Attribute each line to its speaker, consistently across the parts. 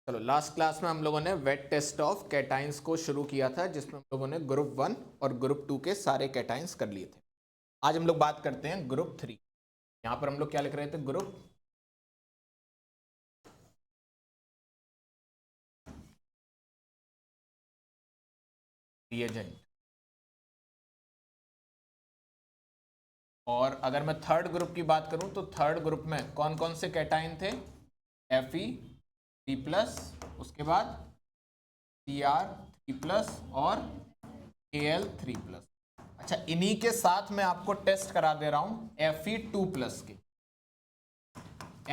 Speaker 1: चलो, last class में हम लोगों ने वेट टेस्ट ऑफ कैटाइंस को शुरू किया था, जिसमें हम लोगों ने ग्रुप 1 और ग्रुप 2 के सारे कैटाइंस कर लिए थे। आज हम लोग बात करते हैं ग्रुप 3। यहाँ पर हम लोग क्या लिख रहे थे? Group reagent. और अगर मैं थर्ड ग्रुप की बात करूं तो थर्ड ग्रुप में कौन कौन से कैटाइन थे? Fe3+, उसके बाद Cr3+ और Al3+। अच्छा, इन्हीं के साथ मैं आपको टेस्ट करा दे रहा हूं Fe2+ के।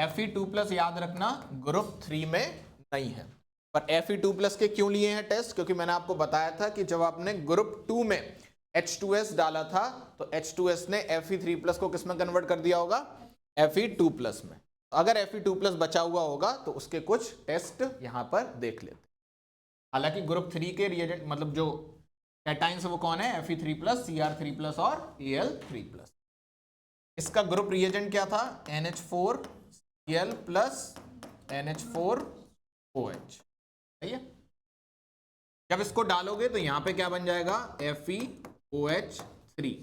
Speaker 1: Fe2+ याद रखना ग्रुप 3 में नहीं है, पर Fe2+ के क्यों लिए हैं टेस्ट? क्योंकि मैंने आपको बताया था कि जब आपने ग्रुप 2 में H2S डाला था तो H2S ने Fe3+ को किस में कन्वर्ट कर दिया होगा? Fe2+ में। अगर Fe2+ बचा हुआ होगा तो उसके कुछ टेस्ट यहां पर देख लेते हैं। हालांकि ग्रुप 3 के रिएजेंट मतलब जो कैटाइंस वो कौन है? Fe3+, Cr3+ और Al3+। इसका ग्रुप रिएजेंट क्या था? NH4Cl plus NH4OH। सही है। जब इसको डालोगे तो यहां पे क्या बन जाएगा? FeOH3।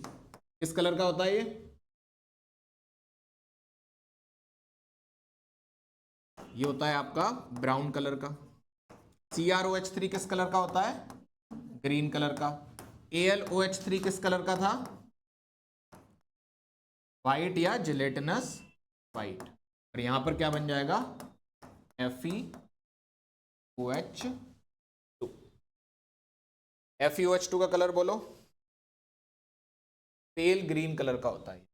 Speaker 1: किस कलर का होता है ये होता है आपका ब्राउन कलर का। CrOH3 किस कलर का होता है? ग्रीन कलर का। AlOH3 किस कलर का था? व्हाइट या जिलेटिनस व्हाइट। और यहां पर क्या बन जाएगा? FeOH2। FeOH2 का कलर बोलो। पेल ग्रीन कलर का होता है।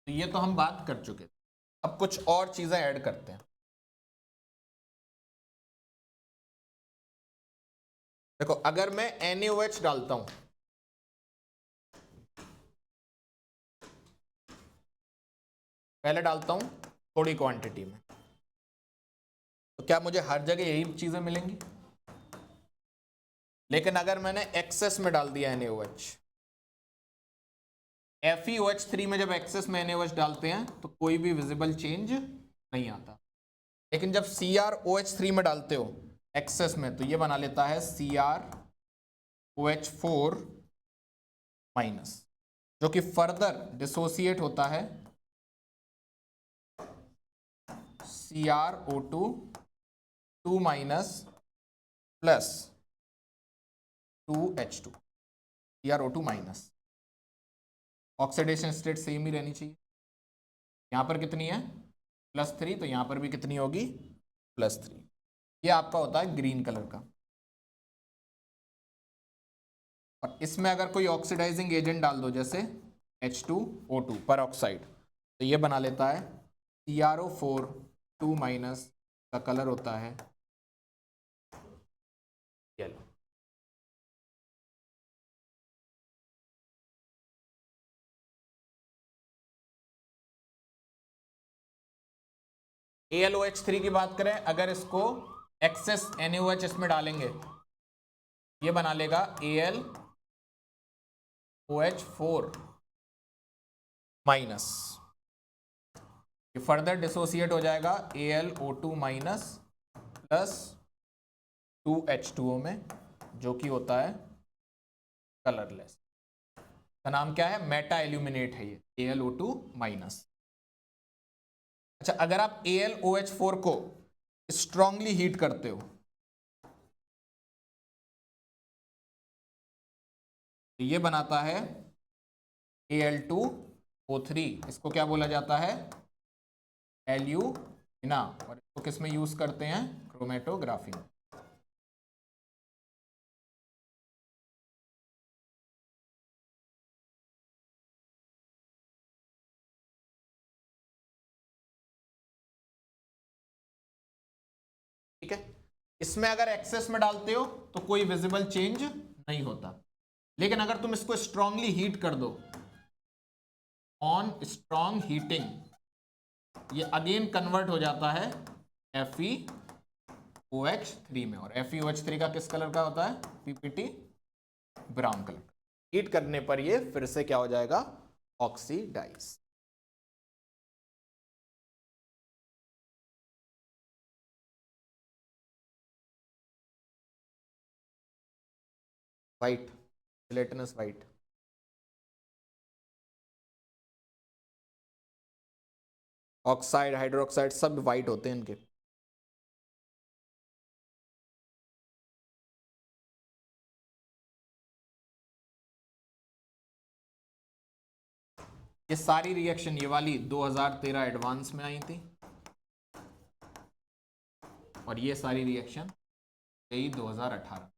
Speaker 1: तो ये तो हम बात कर चुके थे। अब कुछ और चीजें ऐड करते हैं। देखो, अगर मैं NaOH डालता हूं, पहले डालता हूं थोड़ी क्वांटिटी में, तो क्या मुझे हर जगह यही चीजें मिलेंगी? लेकिन अगर मैंने एक्सेस में डाल दिया NaOH, FeOH3 में जब एक्सेस में NaOH डालते हैं तो कोई भी विजिबल चेंज नहीं आता। लेकिन जब CrOH3 में डालते हो एक्सेस में, तो ये बना लेता है CrOH4-, जो कि फर्दर डिसोसिएट होता है CrO2 plus 2H2। CrO2-। Oxidation state same ही रहनी चाहिए। यहां पर कितनी है? +3, तो यहां पर भी कितनी होगी? +3। ये आपका होता है ग्रीन कलर का। और इसमें अगर कोई ऑक्सीडाइजिंग एजेंट डाल दो, जैसे H2O2 पर ऑक्साइड, तो ये बना लेता है CrO4-, का कलर होता है येलो। AlOH3 की बात करें, अगर इसको एक्सेस NaOH इसमें डालेंगे, ये बना लेगा AlOH4-। ये फर्दर डिसोसिएट हो जाएगा AlO2- प्लस 2H2O में, जो कि होता है कलरलेस। का नाम क्या है? मेटा एल्यूमिनेट है ये, AlO2-। अच्छा, अगर आप AlOH4 को स्ट्रांगली हीट करते हो, तो ये बनाता है Al2O3। इसको क्या बोला जाता है? एल्यूमिना। और इसको किस में यूज करते हैं? क्रोमेटोग्राफी में। ठीक है। इसमें अगर एक्सेस में डालते हो तो कोई विजिबल चेंज नहीं होता, लेकिन अगर तुम इसको स्ट्रांगली हीट कर दो, ऑन स्ट्रांग हीटिंग, ये अगेन कन्वर्ट हो जाता है Fe OH3 में, और FeOH3 का किस कलर का होता है? PPT brown colour. हीट करने पर ये फिर से क्या हो जाएगा? Oxidise. White, gelatinous white. Oxide, hydroxide सब व्हाइट होते हैं इनके। ये सारी रिएक्शन, ये वाली 2013 एडवांस में आई थी, और ये सारी रिएक्शन यही 2018।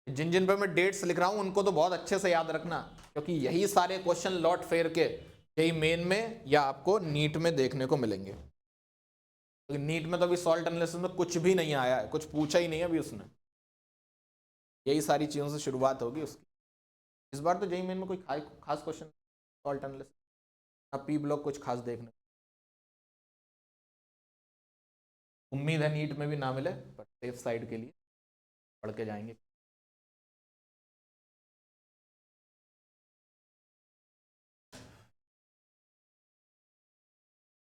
Speaker 1: जिन जिन पे मैं डेट्स लिख रहा हूं उनको तो बहुत अच्छे से याद रखना, क्योंकि यही सारे क्वेश्चन लॉट फेयर के यही मेन में या आपको नीट में देखने को मिलेंगे। तो नीट में तो अभी सॉल्ट एनालिसिस में कुछ भी नहीं आया है, कुछ पूछा ही नहीं है अभी उसने। यही सारी चीजों से शुरुआत होगी उसकी। इस बार तो जेईई मेन में कोई खास क्वेश्चन सॉल्ट एनालिसिस, अब पी ब्लॉक कुछ खास देखने, उम्मीद है नीट में भी ना मिले, पर सेफ साइड के लिए पढ़ के जाएंगे।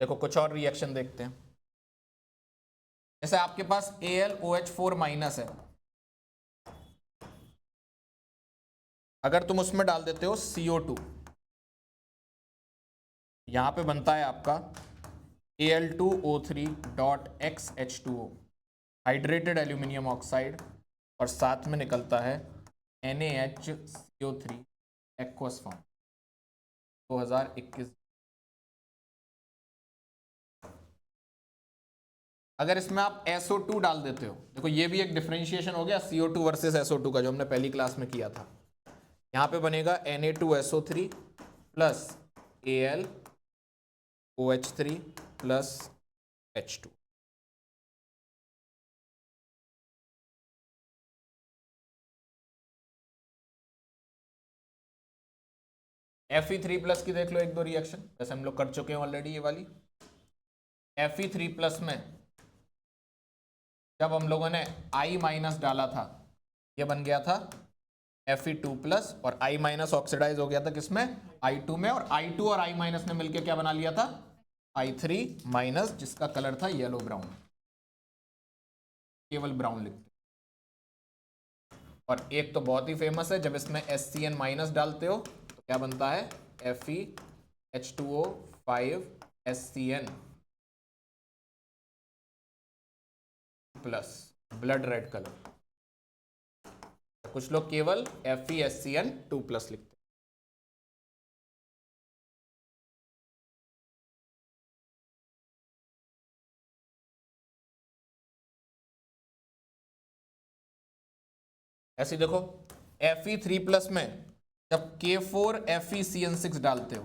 Speaker 1: देखो कुछ और रिएक्शन देखते हैं। जैसे आपके पास AlOH4 माइनस है, अगर तुम उसमें डाल देते हो CO2, यहां पे बनता है आपका Al2O3.XH2O, हाइड्रेटेड एल्यूमिनियम ऑक्साइड, और साथ में निकलता है NaHCO3 एक्वस फॉर्म 2021। अगर इसमें आप SO2 डाल देते हो, देखो ये भी एक डिफरेंशिएशन हो गया CO2 वर्सेस SO2 का, जो हमने पहली क्लास में किया था। यहां पे बनेगा Na2SO3 plus AlOH3 plus H2। Fe3 plus की देख लो एक दो रिएक्शन, जैसे हम लोग कर चुके हैं ऑलरेडी ये वाली। Fe3 प्लस में जब हम लोगों ने I माइनस डाला था, ये बन गया था Fe2 प्लस, और I माइनस ऑक्सीडाइज हो गया था किसमें? I2 में, और I2 और I माइनस ने मिलकर क्या बना लिया था? I3 माइनस, जिसका कलर था येलो ब्राउन, केवल ब्राउन लिखते। और एक तो बहुत ही फेमस है, जब इसमें SCN माइनस डालते हो तो क्या बनता है? FeH2O5SCN plus, blood red colour. कुछ लोग केवल FeSCN2 प्लस लिखते हैं। ऐसे देखो Fe3 प्लस में जब K4FeCN6 डालते हो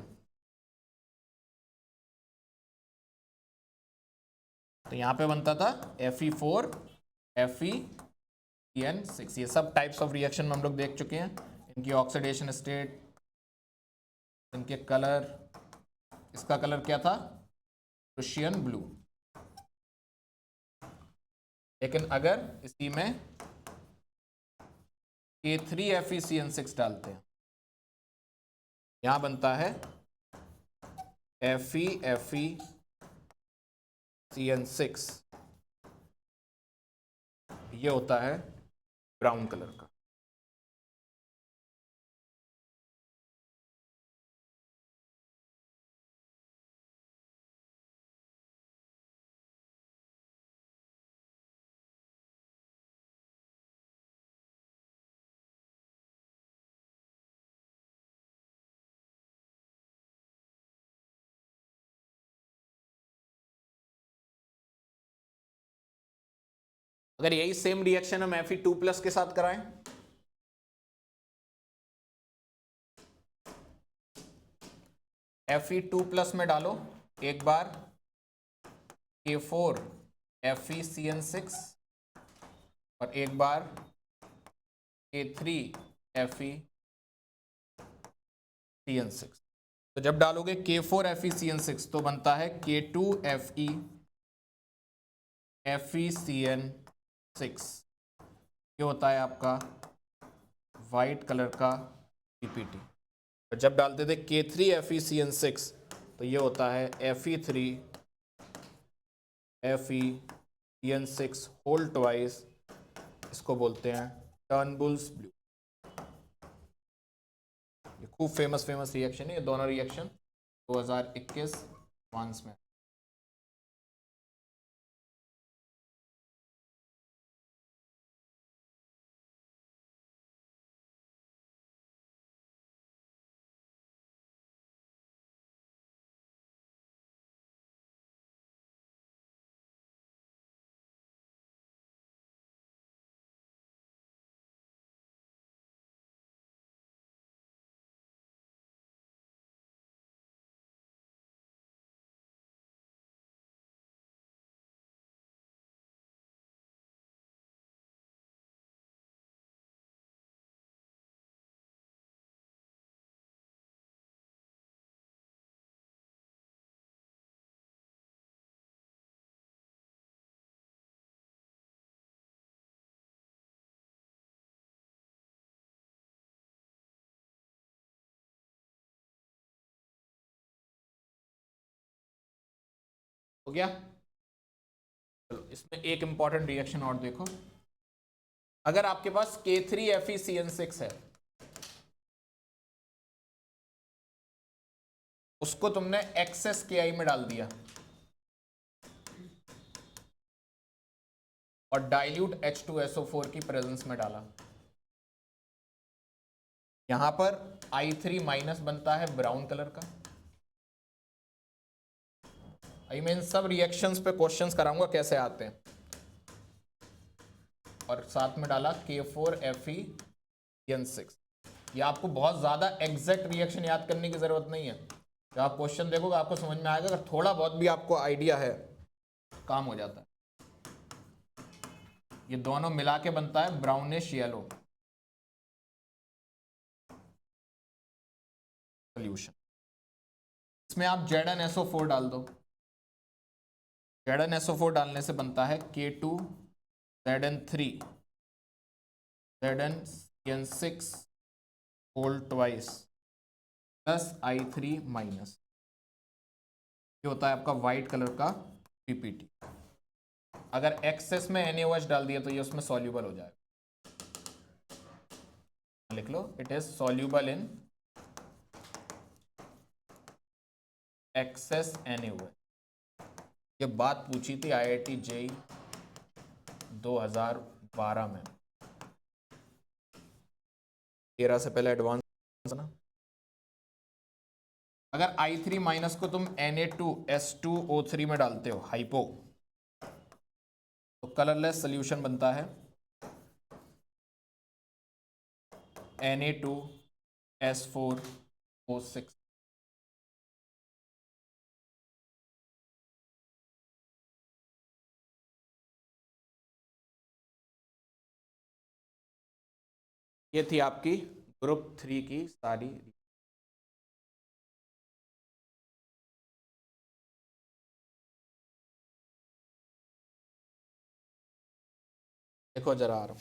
Speaker 1: तो यहां पे बनता था Fe4FeCN6। ये सब टाइप्स ऑफ रिएक्शन में हम लोग देख चुके हैं, इनकी ऑक्सीडेशन स्टेट, इनके कलर। इसका कलर क्या था? Prussian blue. लेकिन अगर इसी में K3FeCN6 डालते हैं, यहां बनता है FeCN6, ये होता है ब्राउन कलर का। अगर यही सेम रिएक्शन हम Fe2 प्लस के साथ कराएं, Fe2 प्लस में डालो एक बार K4FeCN6 और एक बार K3FeCN6। तो जब डालोगे K4FeCN6 तो बनता है K2FeFeCN6। ये होता है आपका वाइट कलर का पीपीटी। और जब डालते थे K3FeCN6 तो ये होता है Fe3FeCN6 होल ट्वाइस। इसको बोलते हैं टर्नबुल्स ब्लू। ये खूब फेमस रिएक्शन है। ये दोनों रिएक्शन 2021 फ्रांस में। हो गया। चलो इसमें एक इंपॉर्टेंट रिएक्शन और देखो। अगर आपके पास K3FeCN6 है, उसको तुमने एक्सेस KI में डाल दिया और डाइल्यूट H2SO4 की प्रेजेंस में डाला। यहां पर I3 माइनस बनता है ब्राउन कलर का। आई मीन सब रिएक्शंस पे क्वेश्चंस कराऊंगा कैसे आते हैं। और साथ में डाला K4FeCN6। ये आपको बहुत ज्यादा एग्जैक्ट रिएक्शन याद करने की जरूरत नहीं है। जब आप क्वेश्चन देखोगे आपको समझ में आएगा। अगर थोड़ा बहुत भी आपको आइडिया है काम हो जाता है। ये दोनों मिला के बनता है ब्राउनिश येलो सोल्यूशन। इसमें आप ZnSO4 डाल दो। ZnSO4 डालने से बनता है K2Zn3 whole twice plus I3 minus. ये होता है आपका व्हाइट कलर का पीपीटी। अगर एक्सेस में NaOH डाल दिया तो ये उसमें सॉल्यूबल हो जाएगा। लिख लो, it is soluble in excess NaOH। ये बात पूछी थी IIT JEE 2012 में। 13 से पहले एडवांस ना। अगर I3 माइनस को तुम Na2S2O3 में डालते हो हाइपो, तो कलरलेस सोल्यूशन बनता है Na2S4O6। ये थी आपकी ग्रुप 3 की सारी। देखो जरा आ रहा हूं।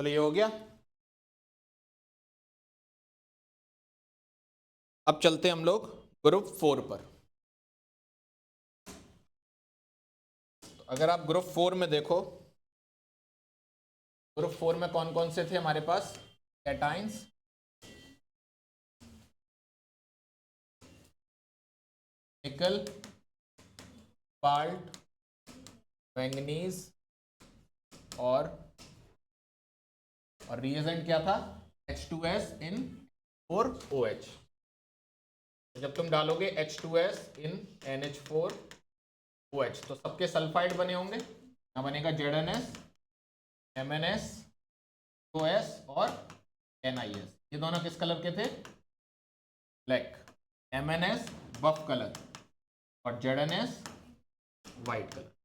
Speaker 1: चलो ये हो गया। अब चलते हैं हम लोग ग्रुप 4 पर। तो अगर आप ग्रुप 4 में देखो, ग्रुप 4 में कौन कौन से थे हमारे पास? कैटाइंस, निकल, बाल्ट, मैंगनीज और रिएजेंट क्या था? H2S in 4OH। तो जब तुम डालोगे H2S in NH4OH तो सबके सल्फाइड बने होंगे। क्या बनेगा? ZnS, MnS, OS और NiS। ये दोनों किस कलर के थे? ब्लैक। MnS बफ कलर और ZnS वाइट कलर।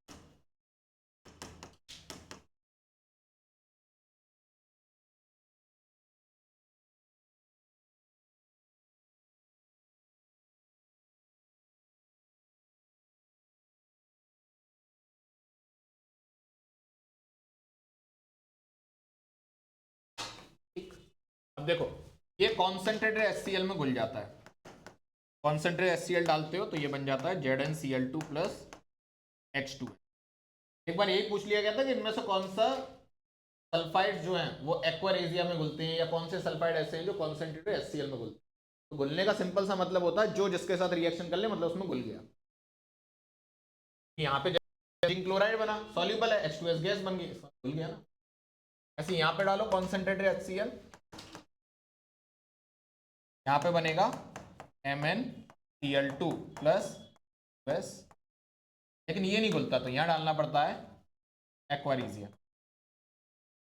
Speaker 1: अब देखो ये कॉन्सेंट्रेटेड HCl में घुल जाता है। कॉन्सेंट्रेटेड HCl डालते हो तो ये बन जाता है ZnCl2 प्लस H2। एक बार यही पूछ लिया गया था कि इनमें से कौन सा सल्फाइड जो हैं वो एक्वारेजिया में घुलते हैं या कौन से सल्फाइड ऐसे हैं जो कॉन्सेंट्रेटेड HCl में घुलते हैं। तो घुलने का सिंपल सा मतलब होता है जो जिसके साथ रिएक्शन कर ले मतलब उसमें घुल गया। यहाँ पे जिंक क्लोराइड बना, सॉल्युबल है, H2S गैस बन गई, घुल गया ना। ऐसे यहाँ पे डालो कॉन्सेंट्रेटेड HCl, यहाँ पे बनेगा MnCl2 प्लस OS, लेकिन ये नहीं घुलता तो यहाँ डालना पड़ता है एक्वारीजिया।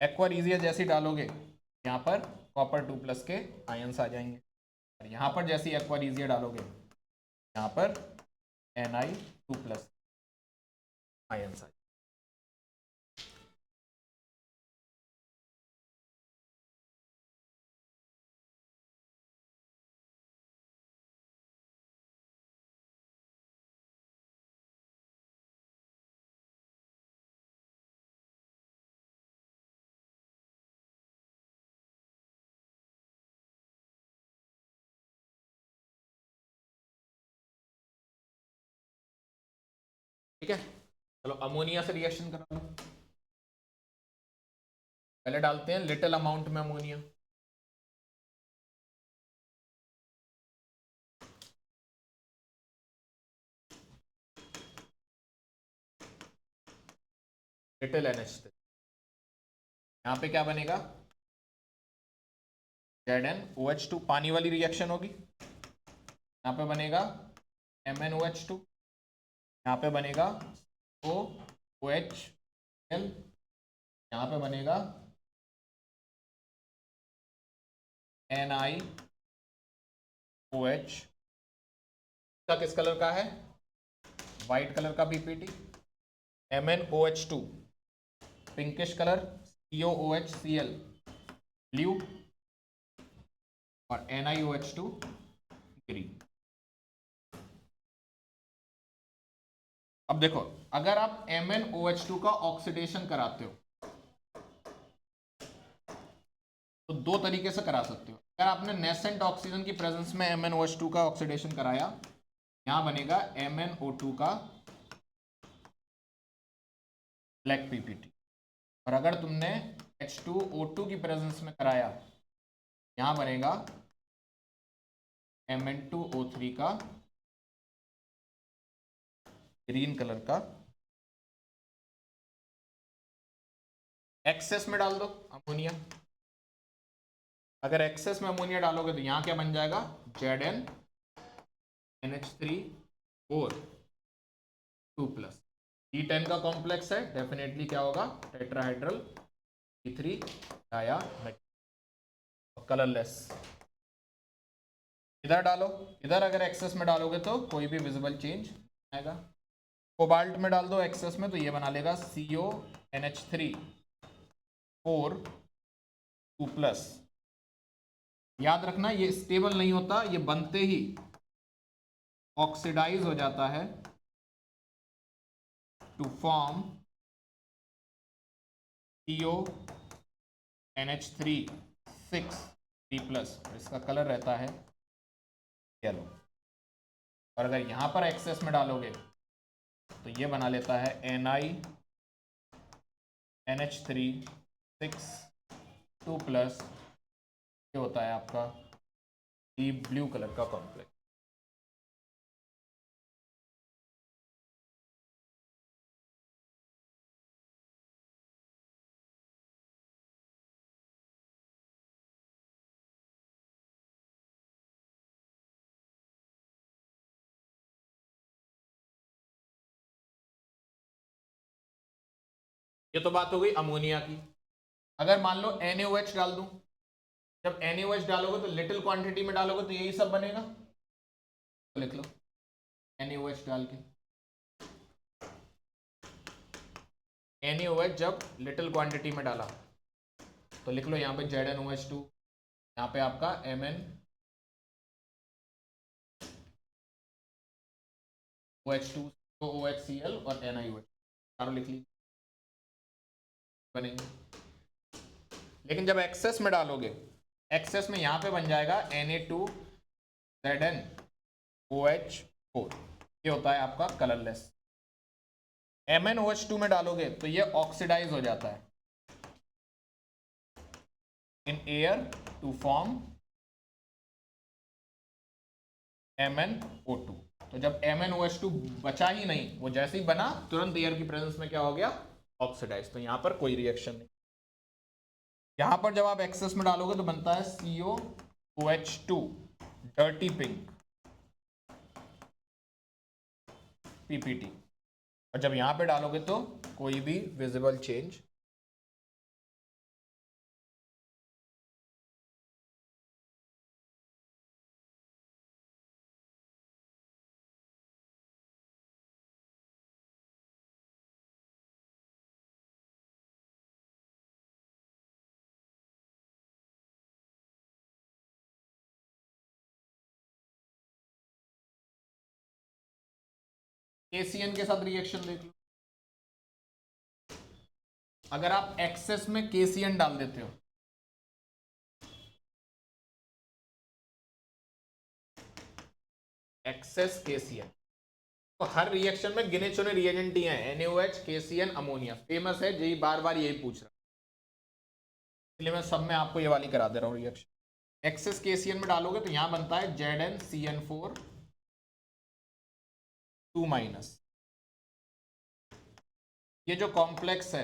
Speaker 1: एक्वारीजिया जैसे डालोगे यहाँ पर कॉपर 2 प्लस के आयंस आ जाएंगे और यहाँ पर जैसे एक्वारीजिया डालोगे यहाँ पर Ni2 प्लस आयंस आ जाएंगे। ठीक है, चलो अमोनिया से रिएक्शन करा लो। पहले डालते हैं लिटिल अमाउंट में अमोनिया। लिटिल NH3, यहाँ पे क्या बनेगा? ZnOH2, पानी वाली रिएक्शन होगी। यहाँ पे बनेगा MnOH2, यहाँ पे बनेगा OOHL, यहाँ पे बनेगा NiOH का किस कलर का है? वाइट कलर का PPT. MnOH2 pinkish colour, COOHCl blue और NiOH2 ग्रीन। अब देखो अगर आप MnOH2 का ऑक्सीडेशन कराते हो तो दो तरीके से करा सकते हो। अगर आपने नेसेंट ऑक्सीजन की प्रेजेंस में MnOH2 का ऑक्सीडेशन कराया, यहां बनेगा MnO2 का ब्लैक पीपीटी। और अगर तुमने H2O2 की प्रेजेंस में कराया, यहां बनेगा Mn2O3 का ग्रीन कलर का। एक्सेस में डाल दो अमोनिया। अगर एक्सेस में अमोनिया डालोगे तो यहां क्या बन जाएगा? ZnNH3 2 प्लस E10 का कॉम्प्लेक्स है, डेफिनेटली क्या होगा? टेट्राहाइड्रल E3 डाया कलरलेस। इधर डालो, इधर अगर एक्सेस में डालोगे तो कोई भी विजिबल चेंज आएगा। कोबाल्ट में डाल दो एक्सेस में तो ये बना लेगा CONH3 4 2 प्लस। याद रखना ये स्टेबल नहीं होता, ये बनते ही ऑक्सीडाइज हो जाता है टू फॉर्म NH3 6 इसका कलर रहता है येलो। और अगर यहाँ पर एक्सेस में डालोगे तो ये बना लेता है NiNH3 6 ये होता है आपका डीप ब्लू कलर का कॉम्प्लेक्स। ये तो बात हो गई अमोनिया की। अगर मान लो NaOH डाल दूं, जब NaOH डालोगे तो लिटिल क्वांटिटी में डालोगे तो यही सब बनेगा, तो लिख लो NaOH डाल के। NaOH जब लिटिल क्वांटिटी में डाला तो लिख लो यहाँ पे ZnOH2, यहाँ पे आपका MnOH2 तो OHCl और NiOH चारों लिख ली बनेंगे। लेकिन जब एक्सेस में डालोगे, एक्सेस में यहाँ पे बन जाएगा Na2ZnOH4, ये होता है आपका कलरलेस। MnOH2 में डालोगे तो ये ऑक्सीडाइज हो जाता है in air to form MnO2। तो जब MnOH2 बचा ही नहीं, वो जैसे ही बना तुरंत एयर की प्रेजेंस में क्या हो गया, ऑक्सीडाइज। तो यहां पर कोई रिएक्शन नहीं। यहां पर जब आप एक्सेस में डालोगे तो बनता है COOH2 डर्टी पिंक PPT। और जब यहां पे डालोगे तो कोई भी विजिबल चेंज KCN के साथ रिएक्शन देख लो। अगर आप एक्सेस में KCN डाल देते हो, एक्सेस KCN, तो हर रिएक्शन में गिने चुने रिएजेंट ही हैं, NaOH KCN अमोनिया, फेमस है, यही बार बार यही पूछ रहा, इसलिए मैं सब में आपको ये वाली करा दे रहा हूँ रिएक्शन। एक्सेस KCN में डालोगे तो यहां बनता है ZnCN4 2-। ये जो कॉम्प्लेक्स है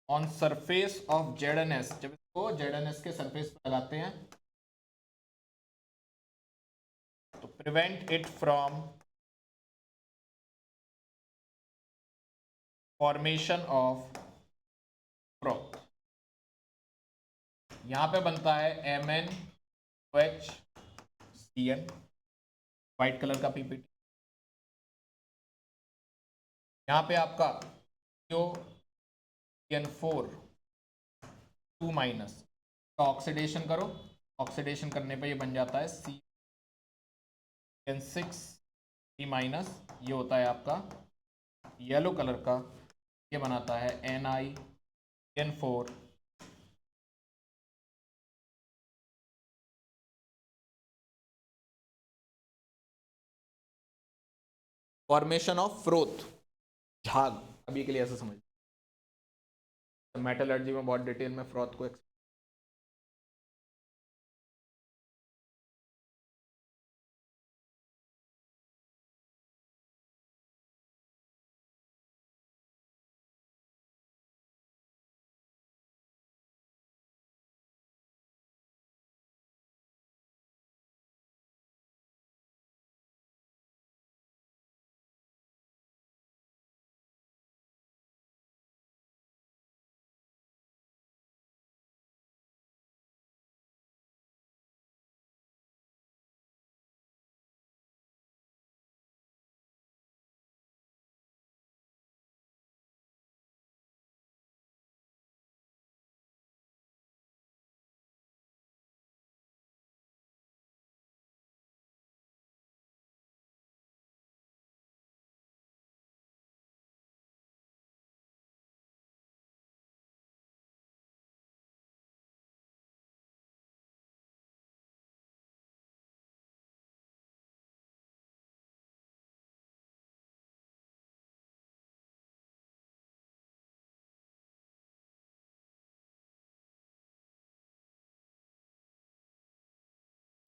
Speaker 1: ऑन सरफेस ऑफ ZnS, जब इसको ZnS के सरफेस पर लगाते हैं तो prevent it from formation of froth. यहां पे बनता है MnOHCN व्हाइट कलर का PPT। यहां पे आपका CON4 2- का ऑक्सीडेशन करो, ऑक्सीडेशन करने पे ये बन जाता है CN6 3-। ये होता है आपका येलो कलर का, ये बनाता है NiN4 फॉर्मेशन ऑफ फ्रोथ, झाग। अभी के लिए ऐसा समझ, मेटलर्जी में बहुत डिटेल में फ्रोथ को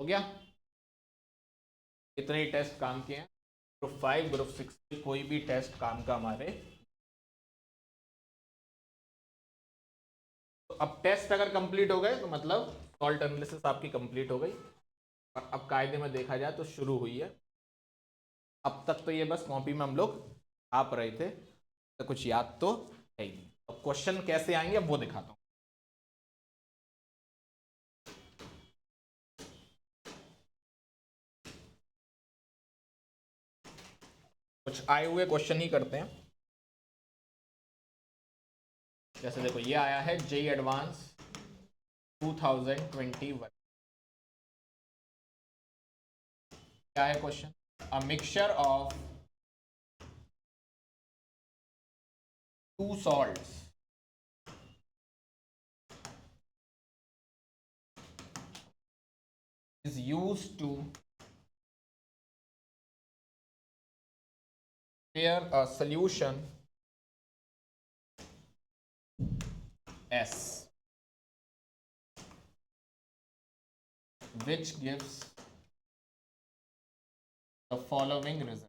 Speaker 1: हो गया, इतने ही टेस्ट काम किए हैं। ग्रुप 5 ग्रुप 6 के कोई भी टेस्ट काम का हमारे। तो अब टेस्ट अगर कंप्लीट हो गए तो मतलब सॉल्ट एनालिसिस आपकी कंप्लीट हो गई, और अब कायदे में देखा जाए तो शुरू हुई है। अब तक तो ये बस कॉपी में हम लोग छाप रहे थे, तो कुछ याद तो है ही नहीं। अब क्वेश्चन कैसे आएंगे अब वो दिखाता हूं। कुछ आए हुए क्वेश्चन ही करते हैं। जैसे देखो ये आया है जेई एडवांस 2021। क्या है question? A mixture of two salts is used to prepare a solution S, which gives the following result.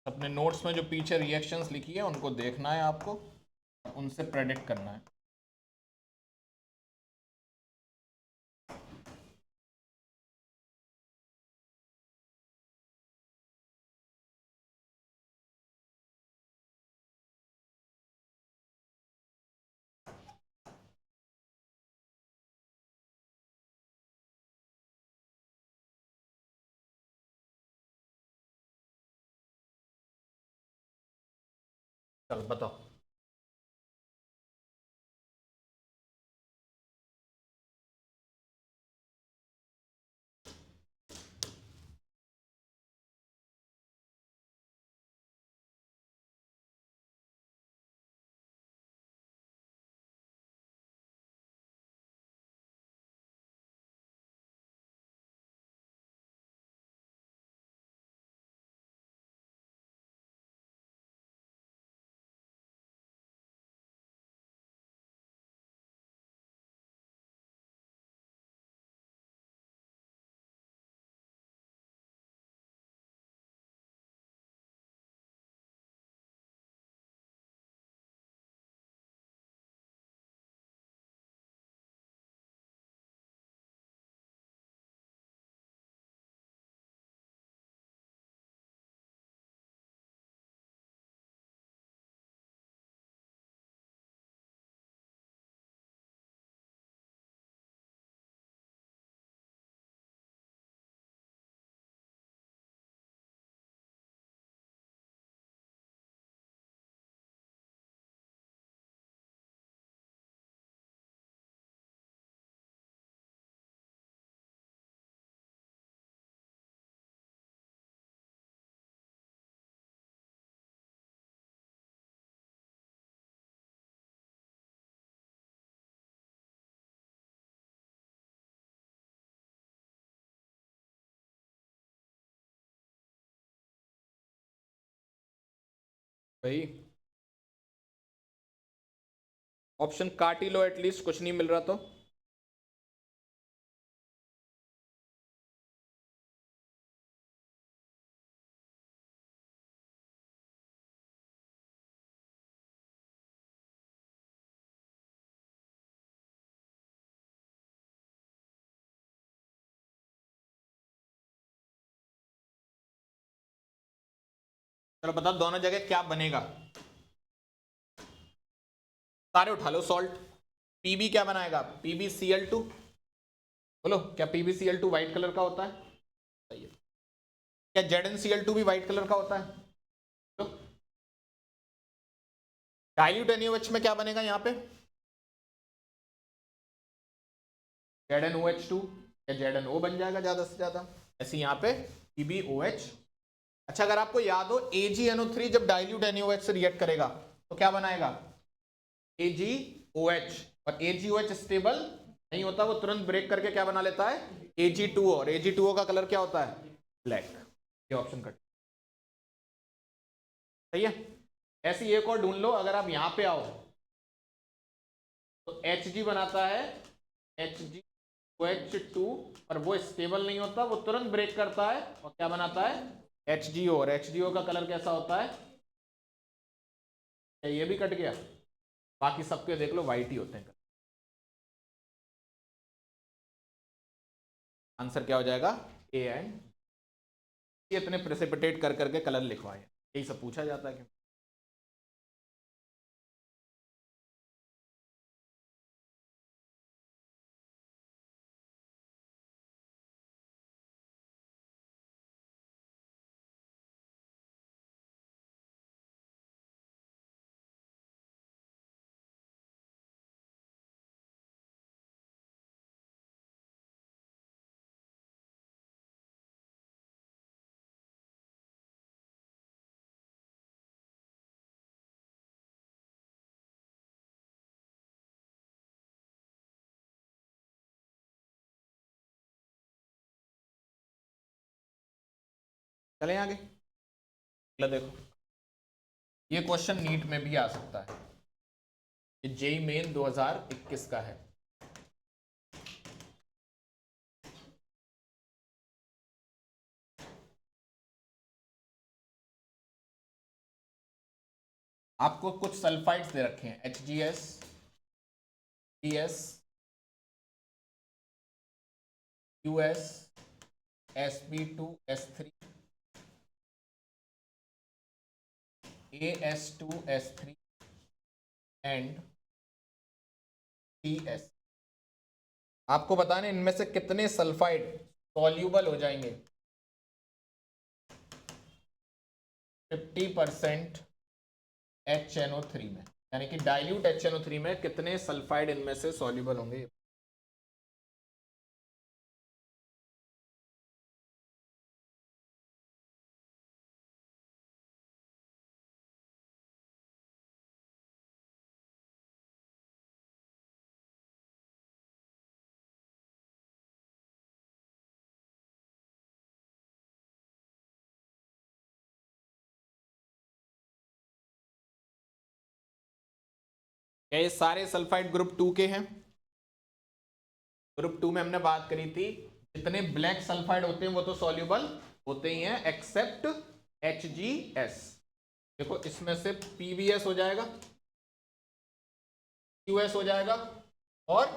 Speaker 1: अपने नोट्स में जो पीछे रिएक्शंस लिखी है उनको देखना है आपको, उनसे प्रेडिक्ट करना है। चल बताओ। भाई ऑप्शन काट ही लो, एटलीस्ट कुछ नहीं मिल रहा तो। चलो बताओ दोनों जगह क्या बनेगा, सारे उठा लो सॉल्ट। पीबी क्या बनाएगा, PbCl2। बोलो क्या PbCl2 व्हाइट कलर का होता है, सही है। क्या ZnCl2 भी व्हाइट कलर का होता है, तो डाइल्यूट NaOH में क्या बनेगा यहाँ पे, ZnOH2 या ZnO बन जाएगा ज्यादा से ज्यादा, ऐसे यहाँ पे PbOH। अच्छा अगर आपको याद हो AgNO3 जब डाइल्यूट NaOH से रिएक्ट करेगा तो क्या बनाएगा, AgOH, और AgOH स्टेबल नहीं होता, वो तुरंत ब्रेक करके क्या बना लेता है, Ag2O, और Ag2O का कलर क्या होता है, ब्लैक। ये ऑप्शन कट, सही है। ऐसी एक और ढूंढ लो, अगर आप यहां पे आओ तो Hg बनाता है HgOH2, और वो स्टेबल नहीं होता, वो तुरंत ब्रेक करता है और क्या बनाता है, HgO, और HgO का कलर कैसा होता है, ये भी कट गया, बाकी सबके देख लो व्हाइट ही होते हैं। आंसर क्या हो जाएगा, ए एंड, ये इतने प्रेसिपिटेट कर करके कलर लिखवाए, यही सब पूछा जाता है क्यों। चलें आगे, अगला देखो, ये क्वेश्चन नीट में भी आ सकता है, ये जेई मेन 2021 का है। आपको कुछ सल्फाइड्स दे रखे हैं, HGS, PS, QS, Sb2S3, AS2S3 and PS। आपको बताना इनमें से कितने सल्फाइड सॉल्यूबल हो जाएंगे 50% HNO3 में, यानी कि डाइल्यूट HNO3 में कितने सल्फाइड इनमें से सॉल्यूबल होंगे। क्या ये सारे सल्फाइड ग्रुप 2 के हैं, ग्रुप 2 में हमने बात करी थी जितने ब्लैक सल्फाइड होते हैं वो तो सॉल्यूबल होते ही हैं एक्सेप्ट HGS। देखो इसमें से PBS हो जाएगा, QS हो जाएगा और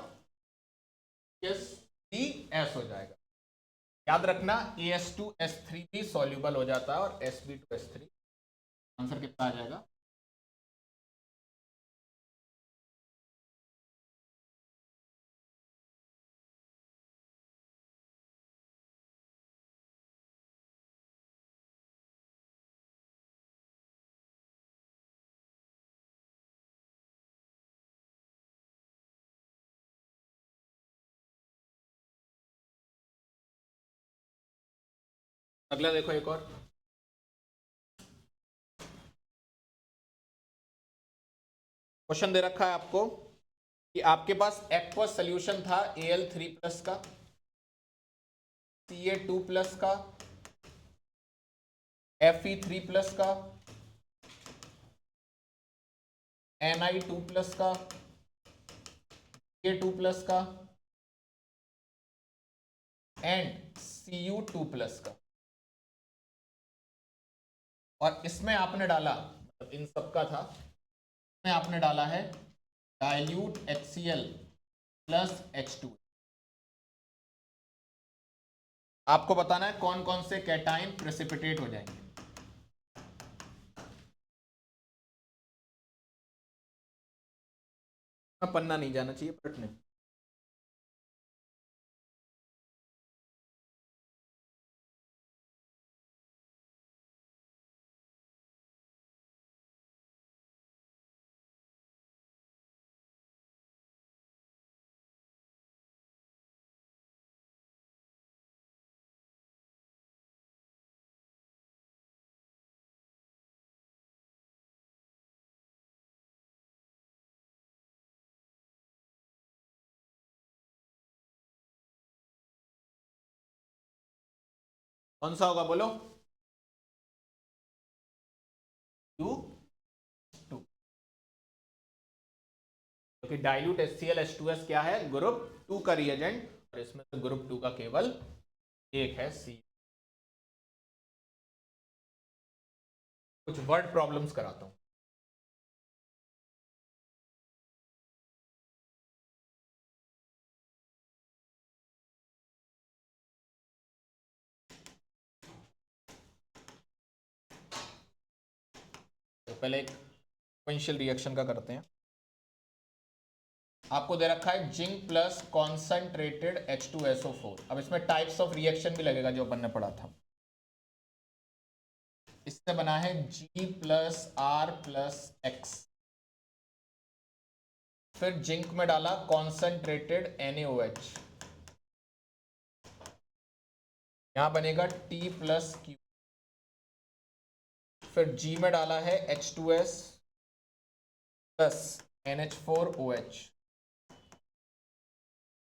Speaker 1: SBS हो जाएगा। याद रखना AS2S3 भी सॉल्यूबल हो जाता है और Sb2S3। आंसर कितना आ जाएगा, अगला देखो एक और क्वेश्चन दे रखा है आपको कि आपके पास एक्वस सोल्यूशन था Al3+ का, Ca2+ का, Fe3+ का, Ni2+ का, Ka2+ का एंड Cu2+ का, और इसमें आपने डाला, मतलब इन सबका था, इसमें आपने डाला है डाइल्यूट HCl प्लस H2। आपको बताना है कौन कौन से कैटाइन प्रेसिपिटेट हो जाएंगे। पन्ना नहीं जाना चाहिए पलटने। कौन सा होगा बोलो? टू टू, क्योंकि डाइल्यूट HCl क्या है? ग्रुप 2 का रिएजेंट, और इसमें से ग्रुप 2 का केवल एक है सी। कुछ वर्ड प्रॉब्लम्स कराता हूं। तो पहले एक सीक्वेंशियल रिएक्शन का करते हैं। आपको दे रखा है जिंक प्लस कॉन्सेंट्रेटेड H2SO4। अब इसमें टाइप्स ऑफ रिएक्शन भी लगेगा जो अपन ने पढ़ा था। इससे बना है G plus R plus X। फिर जिंक में डाला कॉन्सेंट्रेटेड NaOH, यहां बनेगा T प्लस Q। फिर G में डाला है H2S प्लस NH4OH,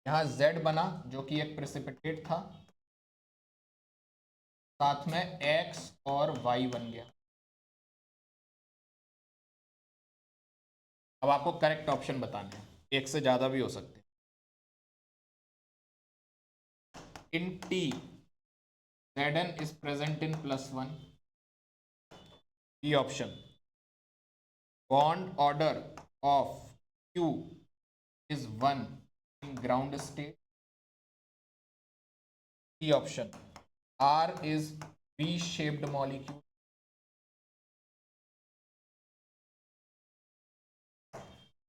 Speaker 1: यहां Z बना जो कि एक प्रेसिपिटेट था, साथ में X और Y बन गया। अब आपको करेक्ट ऑप्शन बताने हैं, एक से ज्यादा भी हो सकते हैं। इन T Zn is present in +1। B option। Bond order of Q is 1 in ground state। C option। R is V-shaped molecule।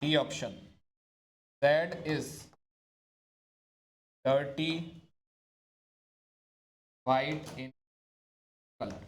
Speaker 1: D option। Z is dirty white in color।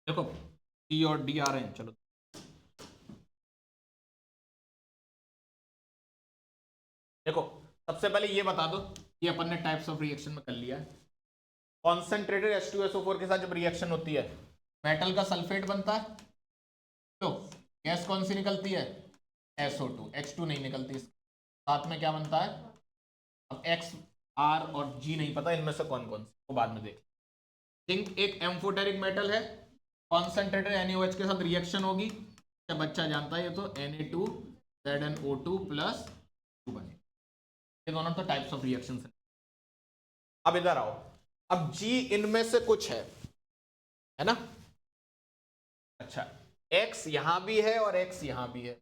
Speaker 1: देखो C और D आ रहे हैं। चलो देखो, सबसे पहले ये बता दो, ये अपन ने टाइप्स ऑफ रिएक्शन में कर लिया है। कॉन्सेंट्रेटेड H2SO4 के साथ जब रिएक्शन होती है, मेटल का सल्फेट बनता है, तो गैस कौन सी निकलती है? SO2। H2 नहीं निकलती। साथ में क्या बनता है? अब X, R और G नहीं पता इनमें से कौन कौन सी, वो बाद में देख। जिंक एक एम्फोटेरिक मेटल है, कॉन्सेंट्रेटेड NaOH के साथ रिएक्शन होगी, जब बच्चा जानता है ये, तो Na2ZnO2 प्लस 2 बने। ये दोनों तो टाइप्स ऑफ रिएक्शंस हैं। अब इधर आओ, अब G इनमें से कुछ है ना? अच्छा, X यहां भी है और X यहां भी है।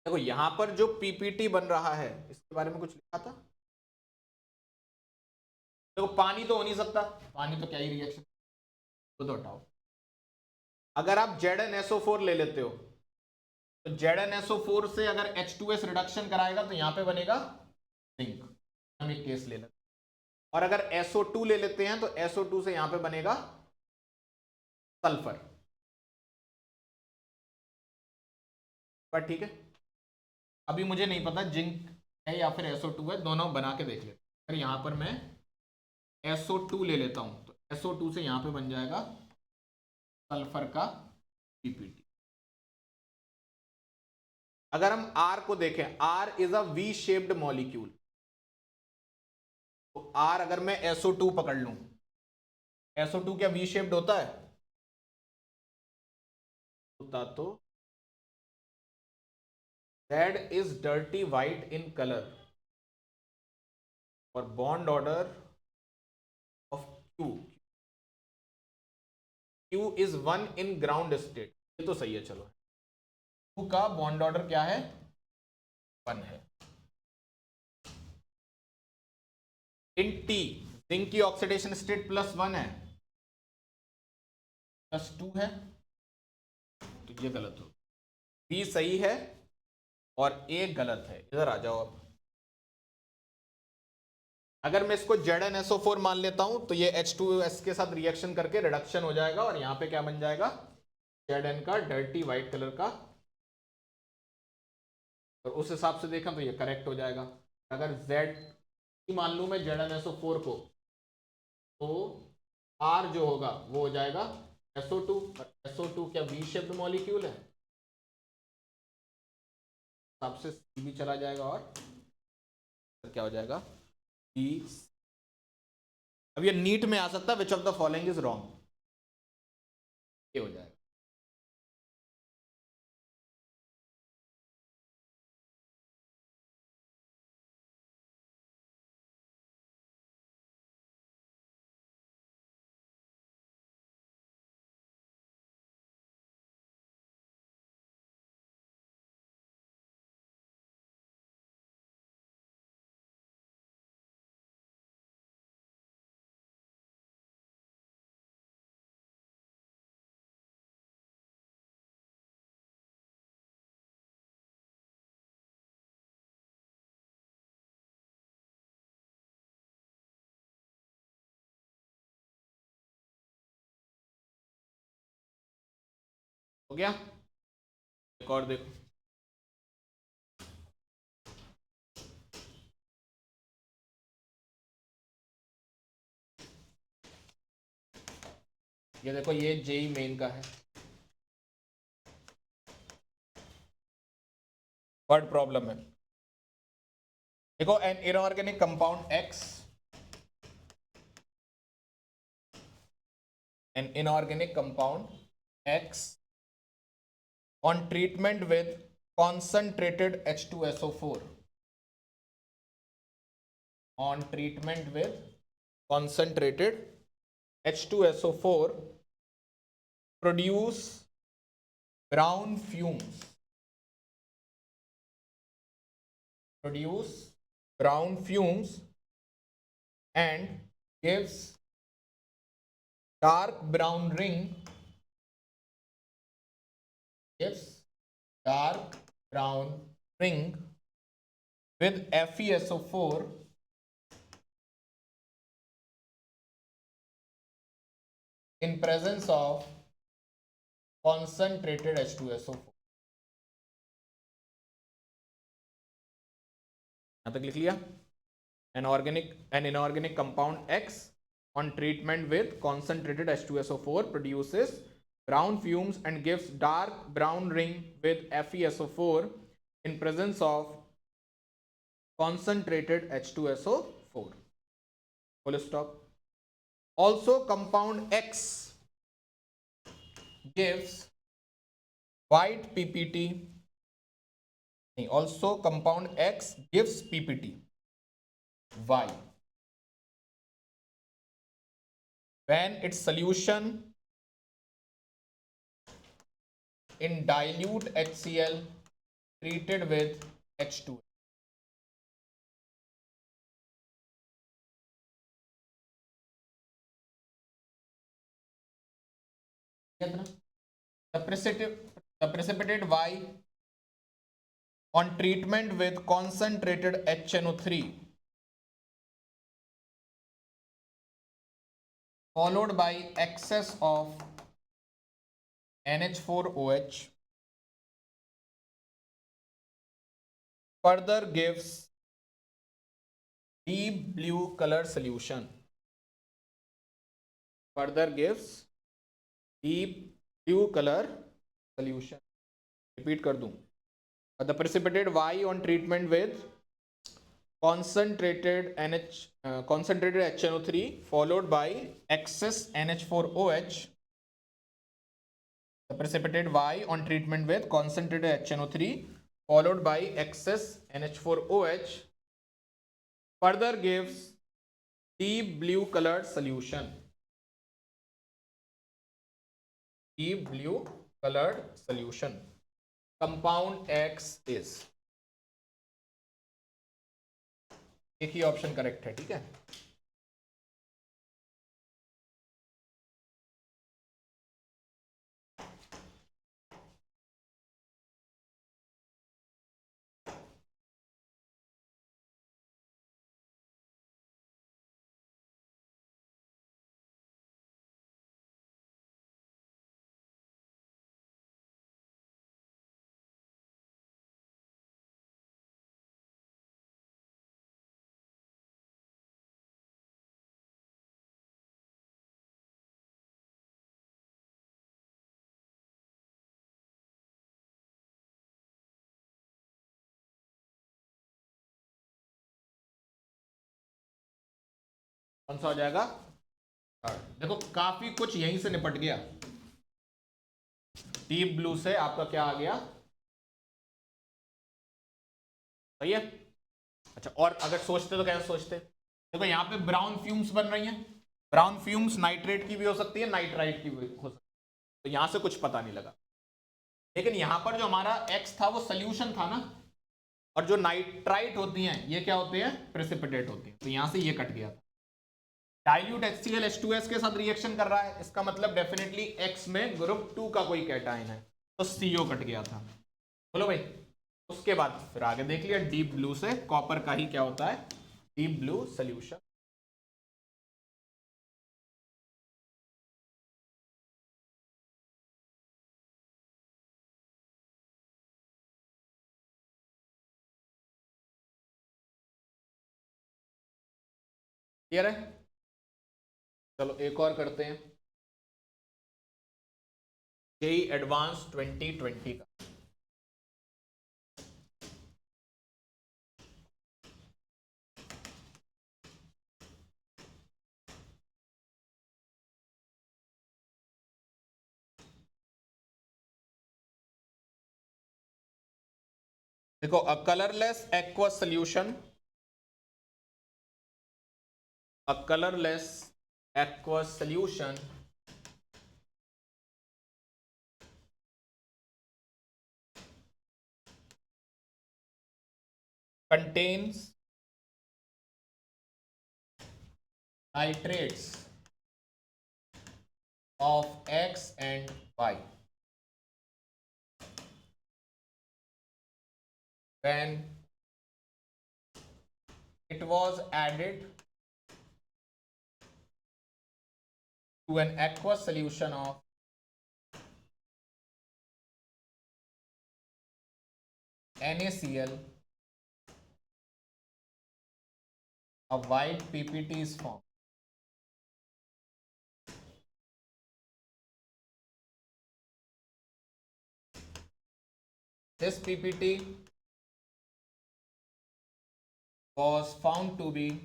Speaker 1: देखो यहां पर जो PPT बन रहा है इसके बारे में कुछ लिखा था? देखो पानी तो हो नहीं सकता, पानी तो क्या ही रिएक्शन, तो हटाओ। अगर आप ZnSO4 ले लेते हो, तो ZnSO4 से अगर H2S रिडक्शन कराएगा तो यहां पे बनेगा जिंक। हम एक केस ले लेते, और अगर SO2 ले लेते हैं तो SO2 से यहां पे बनेगा सल्फर। पर ठीक है, अभी मुझे नहीं पता जिंक है या फिर SO2 है, दोनों बना के देख लेते हैं। अगर यहां पर मैं SO2 ले लेता हूं तो SO2 से यहां पे बन जाएगा सल्फर का पीपीटी। अगर हम R को देखें, R is a V shaped molecule, तो R अगर मैं SO2 पकड़ लूं, SO2 क्या वी शेप्ड होता है? होता तो Z is dirty white in color और bond order of Q is 1 in ground state, ये तो सही है। चलो, Q का बॉन्ड ऑर्डर क्या है? 1 है। इन T जिंक की ऑक्सीडेशन स्टेट +1 है, +2 है, तो ये गलत हो। B सही है और A गलत है। इधर आ जाओ अब। अगर मैं इसको ZnSO4 मान लेता हूं तो ये H2S के साथ रिएक्शन करके रिडक्शन हो जाएगा और यहां पे क्या बन जाएगा? Zn का डर्टी व्हाइट कलर का। और उस हिसाब से देखा तो ये करेक्ट हो जाएगा। अगर Z मान लूं मैं ZnSO4 को, तो R जो होगा वो हो जाएगा SO2, और SO2 क्या वी शेप्ड मॉलिक्यूल है? हिसाब से C भी चला जाएगा और क्या हो जाएगा? B। अब ये नीट में आ सकता है, विच of the following is wrong, ये हो जाएगा। हो गया? एक और देखो, ये देखो, ये जेई मेन का है, वर्ड प्रॉब्लम है। देखो, an inorganic compound X, an inorganic compound X on treatment with concentrated H2SO4, on treatment with concentrated H2SO4 produce brown fumes, produce brown fumes and gives dark brown ring, gives dark brown ring with FeSO4 in presence of concentrated H2SO4। यहां तक लिख लिया? an inorganic compound X on treatment with concentrated H2SO4 produces brown fumes and gives dark brown ring with FeSO4 in presence of concentrated H2SO4, full stop। Also compound X gives white PPT, also compound X gives PPT, why? When its solution in dilute HCl treated with H2, the precipitate Y on treatment with concentrated HNO3 followed by excess of NH4OH further gives deep blue color solution. Further gives deep blue color solution. Repeat कर दूं. The precipitated Y on treatment with concentrated HNO3 followed by excess NH4OH. The precipitated Y on treatment with concentrated HNO3 followed by excess NH4OH further gives deep blue colored solution. Deep blue colored solution. Compound X is. एक ही option correct है, ठीक है. कौन सा हो जाएगा? देखो काफी कुछ यहीं से निपट गया. डीप ब्लू से आपका क्या आ गया? सही है. अच्छा, और अगर सोचते तो कैसे सोचते? देखो यहाँ पे ब्राउन फ्यूम्स बन रही हैं. ब्राउन फ्यूम्स नाइट्रेट की भी हो सकती है, नाइट्राइट की भी हो सकती है. तो यहां से कुछ पता नहीं लगा. लेकिन यहां पर जो हमारा एक्स था वो सोल्यूशन था ना, और जो नाइट्राइट होती हैं ये क्या होते हैं? प्रेसिपिटेट होती हैं. तो यहां से ये कट गया था. डाइल्यूट HCl H2S के साथ रिएक्शन कर रहा है, इसका मतलब डेफिनेटली X में ग्रुप 2 का कोई कैटायन है, तो CO कट गया था. बोलो भाई. उसके बाद फिर आगे देख लिया, डीप ब्लू से कॉपर का ही क्या होता है? Deep blue solution. क्लियर है? चलो एक और करते हैं. जेई एडवांस 2020 का. देखो, a colourless aqueous solution, a colorless aqueous solution contains nitrates of X and Y. When it was added to an aqueous solution of NaCl, a white PPT is formed. This PPT was found to be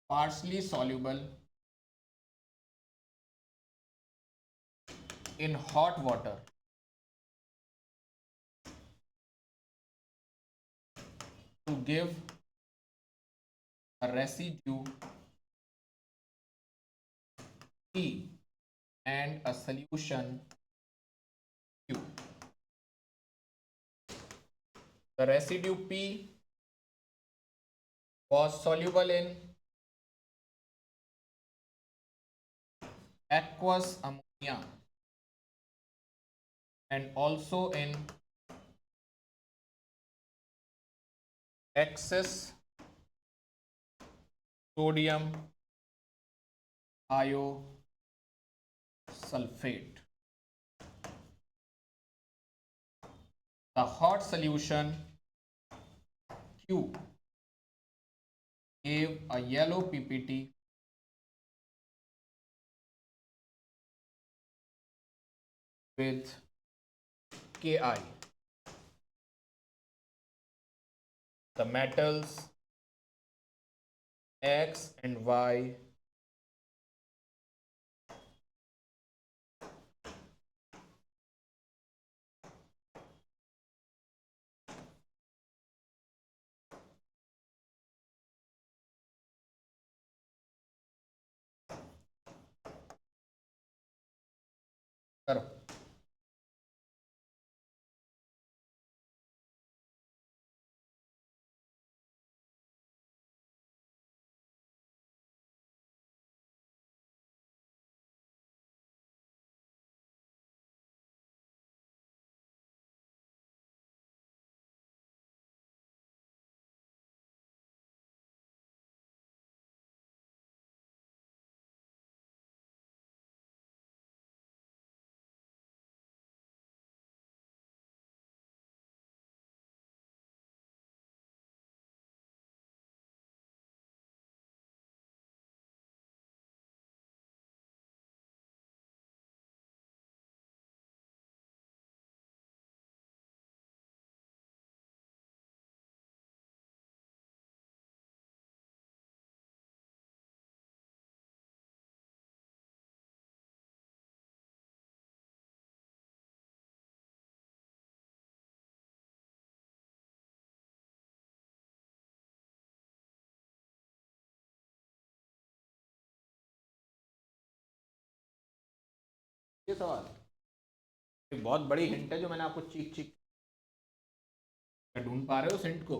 Speaker 1: partially soluble in hot water to give a residue P and a solution Q. The residue P was soluble in aqueous ammonia and also in access sodium thiosulfate. The hot solution Q gave a yellow PPT with Ki. The metals X and Y करो। ये सवाल एक बहुत बड़ी hint है जो मैंने आपको चीख चीख ढूंढ पा रहे हो उस हिंट को।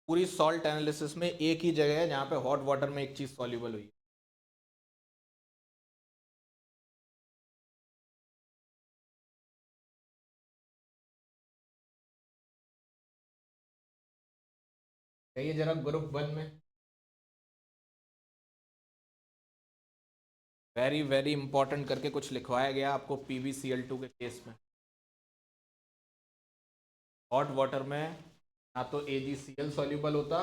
Speaker 1: पूरी सॉल्ट एनालिसिस में एक ही जगह है जहां पे हॉट वाटर में एक चीज सॉल्युबल हुई है। ये जरा ग्रुप 1 में वेरी वेरी इंपॉर्टेंट करके कुछ लिखवाया गया आपको PbCl2 के केस में। हॉट वाटर में ना तो AgCl सॉल्युबल होता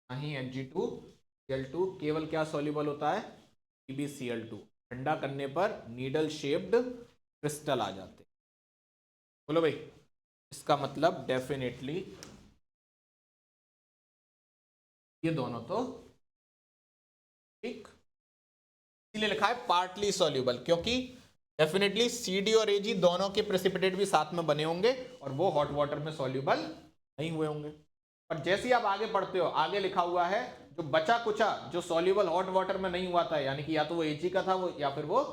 Speaker 1: ना ही Hg2Cl2, केवल क्या सॉल्युबल होता है PbCl2। ठंडा करने पर नीडल शेप्ड क्रिस्टल आ जाते। बोलो भाई, इसका मतलब डेफिनेटली ये दोनों तो ठीक, इसलिए लिखा है पार्टली सॉल्युबल, क्योंकि डेफिनेटली CD और Ag दोनों के प्रेसिपिटेट भी साथ में बने होंगे और वो हॉट वाटर में सॉल्युबल नहीं हुए होंगे। पर जैसे ही आप आगे पढ़ते हो आगे लिखा हुआ है जो बचा कुचा जो सॉल्युबल हॉट वाटर में नहीं हुआ था, यानी कि या तो वो Ag का था वो या फिर वो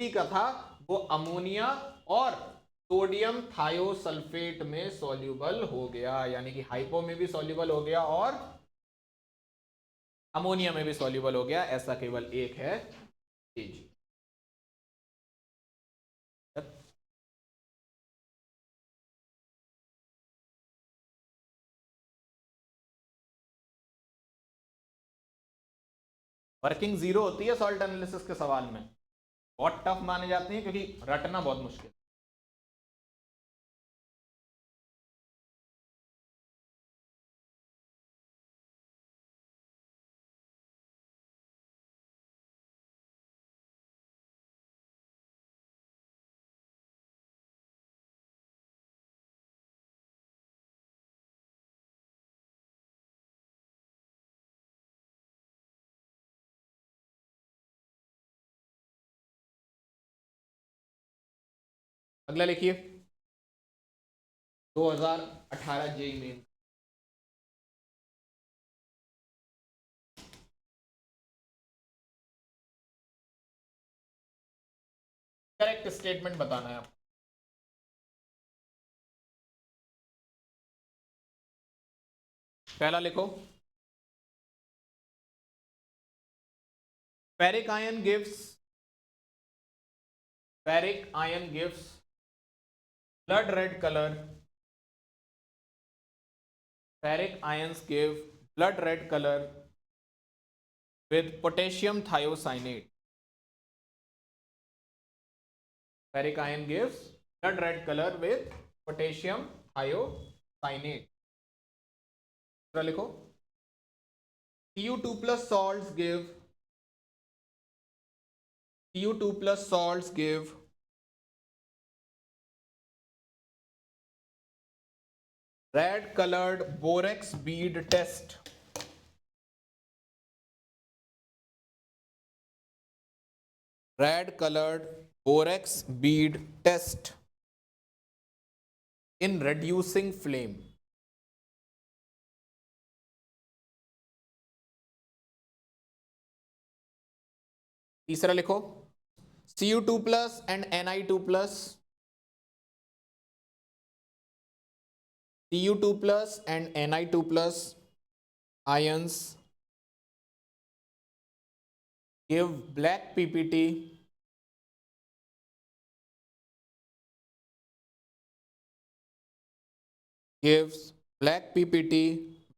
Speaker 1: C का था, वो अमोनिया और सोडियम थायोसल्फेट में सॉल्युबल हो गया, यानी कि हाइपो में भी सॉल्युबल हो गया और अमोनिया में भी सॉल्युबल हो गया। ऐसा केवल एक है Ag। वर्किंग जीरो होती है सॉल्ट एनालिसिस के सवाल में, बहुत टफ माने जाते हैं क्योंकि रटना बहुत मुश्किल। अगला लिखिए 2018 जेई मेन। करेक्ट स्टेटमेंट बताना है आपको। पहला लिखो ferric iron gives blood red color. Ferric ions give blood red color with potassium thiocyanate. Ferric ion gives blood red color with potassium thiocyanate. दूसरा लिखो, Cu2 plus salts give red colored borax bead test. Red colored borax bead test in reducing flame. तीसरा लिखो, Cu2 plus and Ni2 plus. Cu2 plus and Ni2 plus ions give black PPT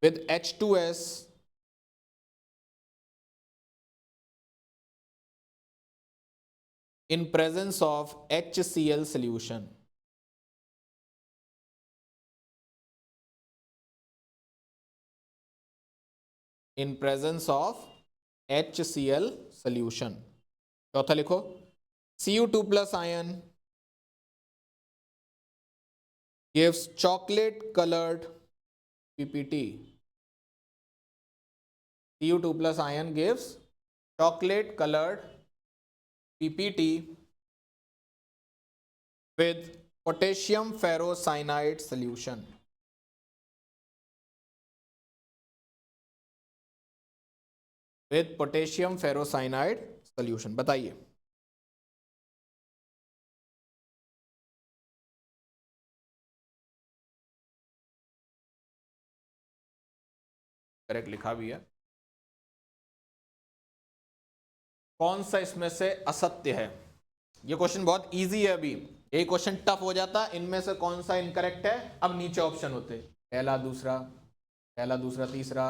Speaker 1: with H2S in presence of HCl solution. In presence of HCl solution. चौथा लिखो, Cu2 plus ion gives chocolate colored PPT. Cu2 plus ion gives chocolate colored PPT with potassium ferrocyanide solution. With potassium ferrocyanide solution. बताइए, correct लिखा भी है। कौन सा इसमें से असत्य है? ये क्वेश्चन बहुत इजी है, अभी यही क्वेश्चन टफ हो जाता। इनमें से कौन सा इनकरेक्ट है? अब नीचे ऑप्शन होते, पहला दूसरा, पहला दूसरा तीसरा,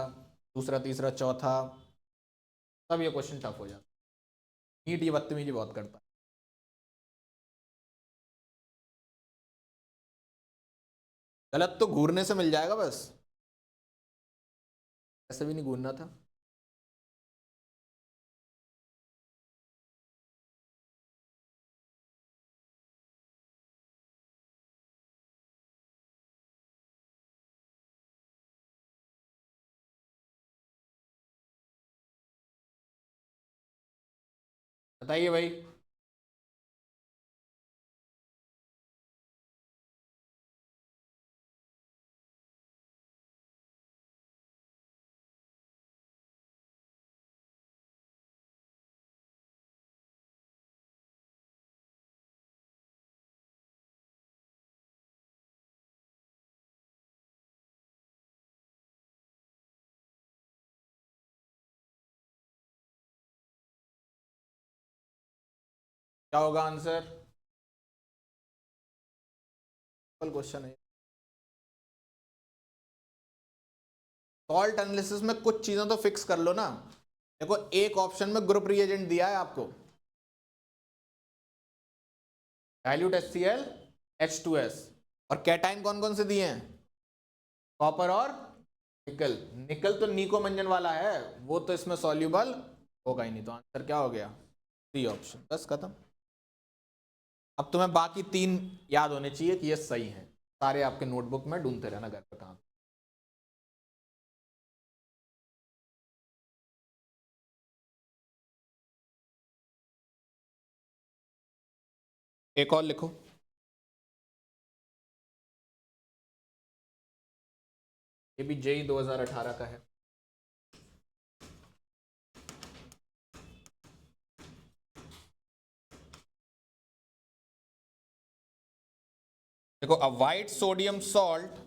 Speaker 1: दूसरा तीसरा चौथा, तब ये क्वेश्चन टफ हो जाता। नीट ये बदतमीजी बहुत करता है। गलत तो घूरने से मिल जाएगा, बस ऐसे भी नहीं घूरना था। बताइए भाई, क्या होगा आंसर? क्वेश्चन है। सॉल्ट एनालिसिस में कुछ चीजें तो फिक्स कर लो ना। देखो, एक ऑप्शन में ग्रुप रिएजेंट दिया है आपको, डाइल्यूट HCl H2S, और कैटाइन कौन कौन से दिए हैं? कॉपर और निकल। निकल तो निकोमंजन वाला है, वो तो इसमें सॉल्यूबल होगा ही नहीं। तो आंसर क्या हो गया? C option. बस खत्म। अब तुम्हें बाकी तीन याद होने चाहिए कि ये सही है। सारे आपके नोटबुक में ढूंढते रहना घर पर कहां। एक और लिखो, ये भी जेई 2018 का है। देखो, अ white sodium salt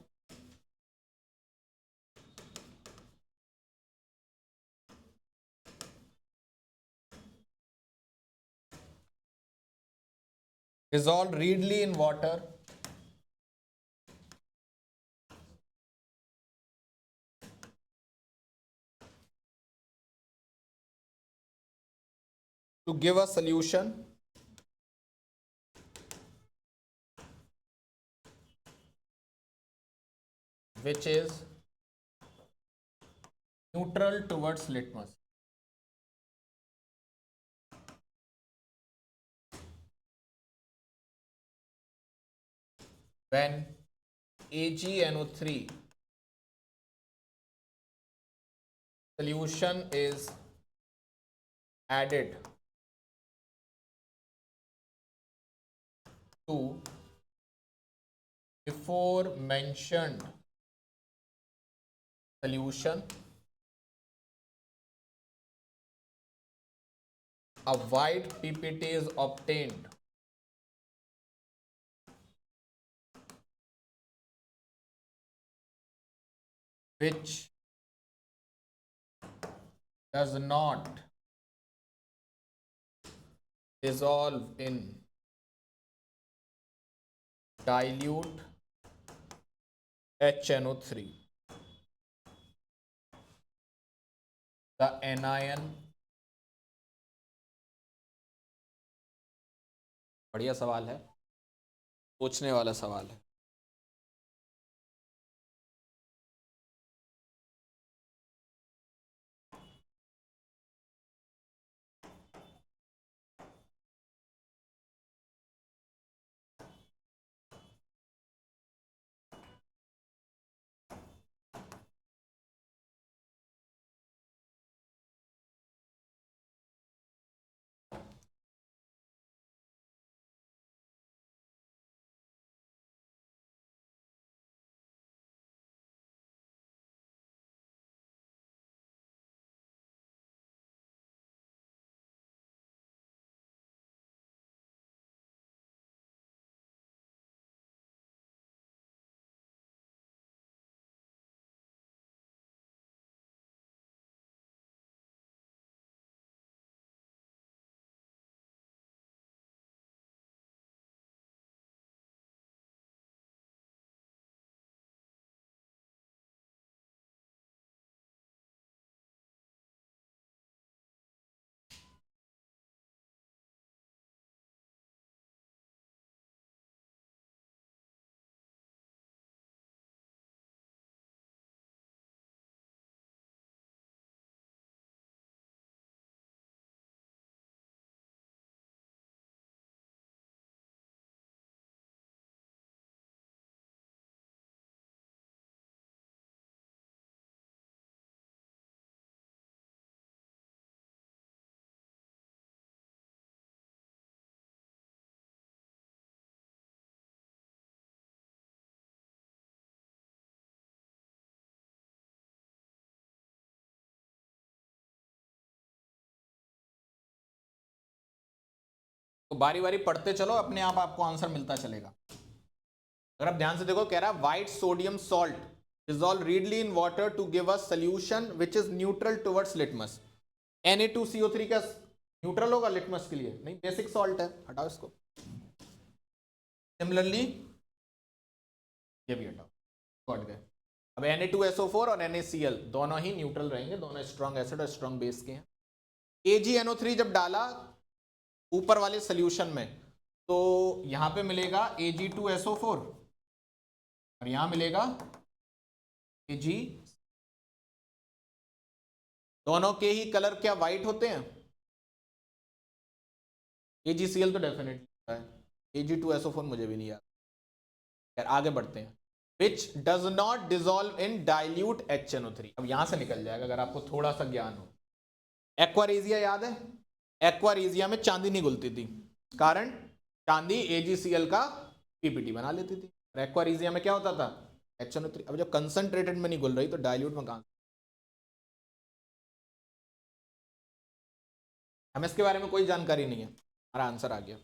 Speaker 1: dissolve readily in water to give a solution which is neutral towards litmus. When AgNO3 solution is added to before mentioned solution, a white PPT is obtained which does not dissolve in dilute HNO3. The anion, बढ़िया सवाल है, पूछने वाला सवाल है। तो बारी बारी पढ़ते चलो, अपने आप आपको आंसर मिलता चलेगा। अगर आप ध्यान से देखो, कह रहा है white sodium salt dissolve readily in water to give us solution which is neutral towards litmus. Na2CO3 का न्यूट्रल होगा लिटमस के लिए? नहीं, बेसिक सॉल्ट है, हटाओ इसको। सिमिलरली ये भी हटाओ, हट गए। अब Na2SO4 और NaCl दोनों ही न्यूट्रल रहेंगे, दोनों स्ट्रॉन्ग एसिड और स्ट्रॉन्ग बेस के हैं। AgNO3 जब डाला ऊपर वाले सोल्यूशन में, तो यहां पे मिलेगा Ag2SO4 और यहां मिलेगा Ag। दोनों के ही कलर क्या वाइट होते हैं? AgCl तो डेफिनेटली है, Ag2SO4 मुझे भी नहीं याद। यार आगे बढ़ते हैं। Which does not dissolve in dilute HNO3। अब यहां से निकल जाएगा अगर आपको थोड़ा सा ज्ञान हो। एक्वारेजिया याद है? एक्वारेजिया में चांदी नहीं घुलती थी, कारण चांदी AgCl का पीपीटी बना लेती थी। और एक्वारेजिया में क्या होता था? HNO3। अब जब कंसंट्रेटेड में नहीं घुल रही तो डाइल्यूट में कहां? हमें इसके बारे में कोई जानकारी नहीं है, हमारा आंसर आ गया।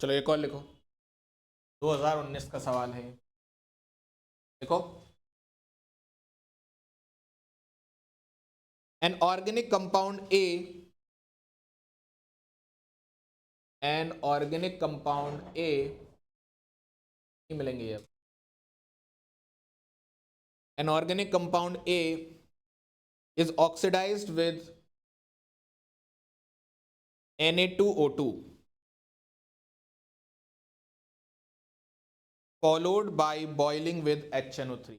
Speaker 1: चलो एक और लिखो, 2019 का सवाल है। देखो, an organic compound A, an organic compound A नहीं मिलेंगे अब। An organic compound A is oxidized with Na2O2 followed by boiling with HNO3,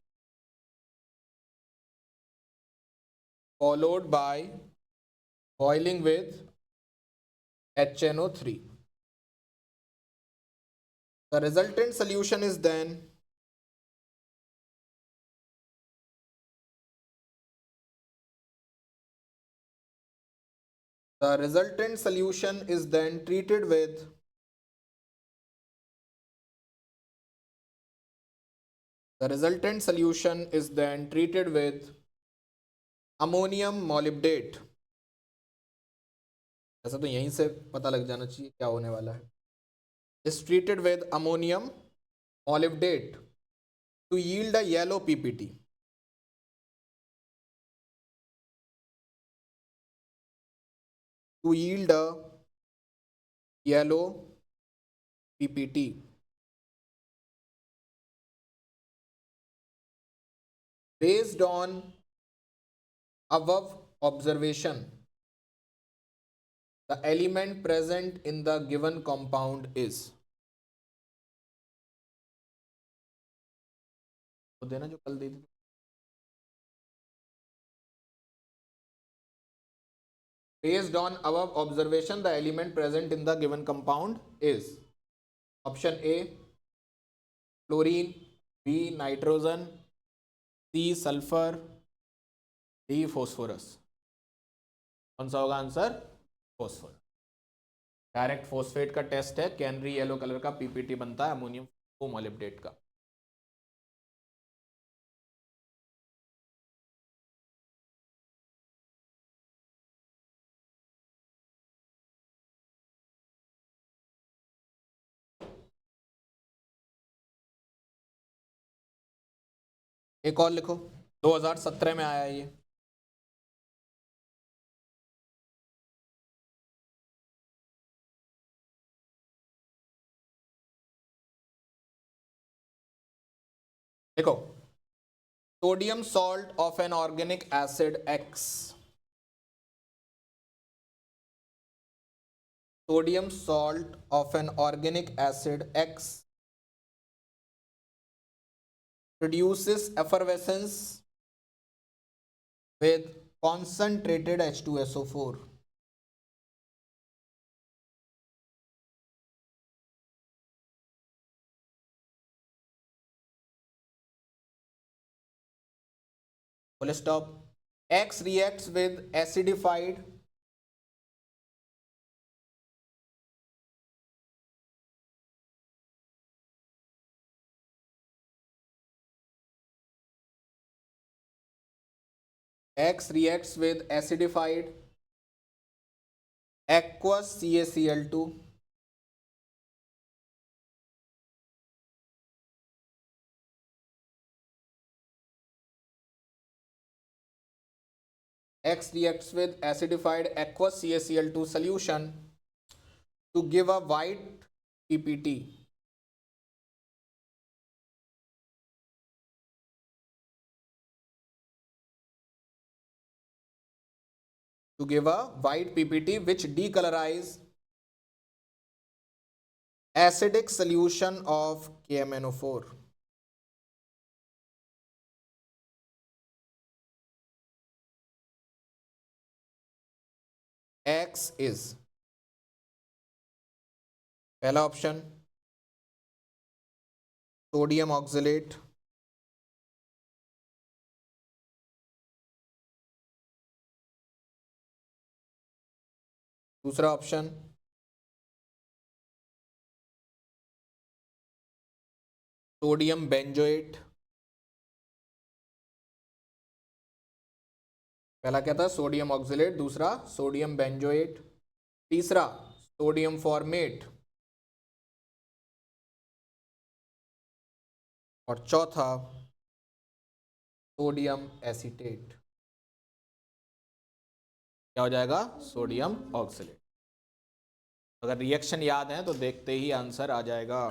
Speaker 1: followed by boiling with HNO3. The resultant solution is then treated with ammonium molybdate. ऐसा तो यहीं से पता लग जाना चाहिए क्या होने वाला है। Is treated with ammonium molybdate to yield a yellow PPT. To yield a yellow PPT. Based on above observation, the element present in the given compound is, तो देना जो कल दे दी। Based on above observation, the element present in the given compound is option A chlorine, B nitrogen, C sulfur, D phosphorus। कौन सा होगा answer? Phosphorus. Direct phosphate का test है, canary yellow colour का पीपीटी बनता है अमोनियम मोलिब्डेट का। एक और लिखो, 2017 में आया ये। देखो, sodium salt of an organic acid X, sodium salt of an organic acid X produces effervescence with concentrated H2SO4. Full stop. X reacts with acidified aqueous CaCl2 X reacts with acidified aqueous CaCl2 solution to give a white PPT. To give a white PPT which decolorize acidic solution of KMnO4. X is पहला option sodium oxalate, दूसरा option sodium benzoate. पहला क्या था? Sodium oxalate, दूसरा sodium benzoate, तीसरा sodium format, और चौथा sodium acetate, क्या हो जाएगा? Sodium oxalate. अगर रिएक्शन याद है तो देखते ही आंसर आ जाएगा।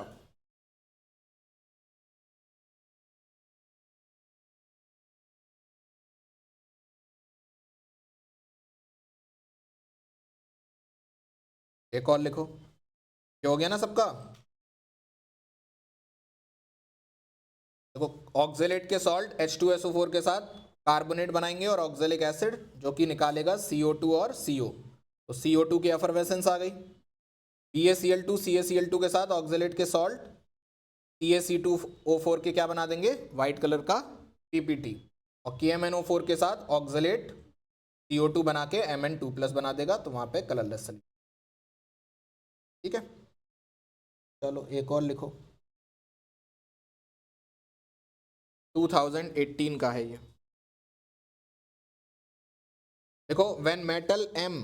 Speaker 1: एक और लिखो, क्या हो गया ना सबका? देखो ऑक्जेलेट के सॉल्ट H2SO4 के साथ कार्बोनेट बनाएंगे और ऑक्जेलिक एसिड जो कि निकालेगा CO2 और CO, तो CO2 की एफरवेसेंस आ गई। BaCl2 CaCl2 के साथ ऑक्जेलेट के सॉल्ट CaC2O4 के क्या बना देंगे? व्हाइट कलर का PPT, और KMnO4 के साथ ऑक्जेलेट CO2 बना के Mn2+ बना देगा, तो वहां पे कलरलेस सॉल्यूशन। ठीक है, चलो एक और लिखो, 2018 का है ये। देखो when metal M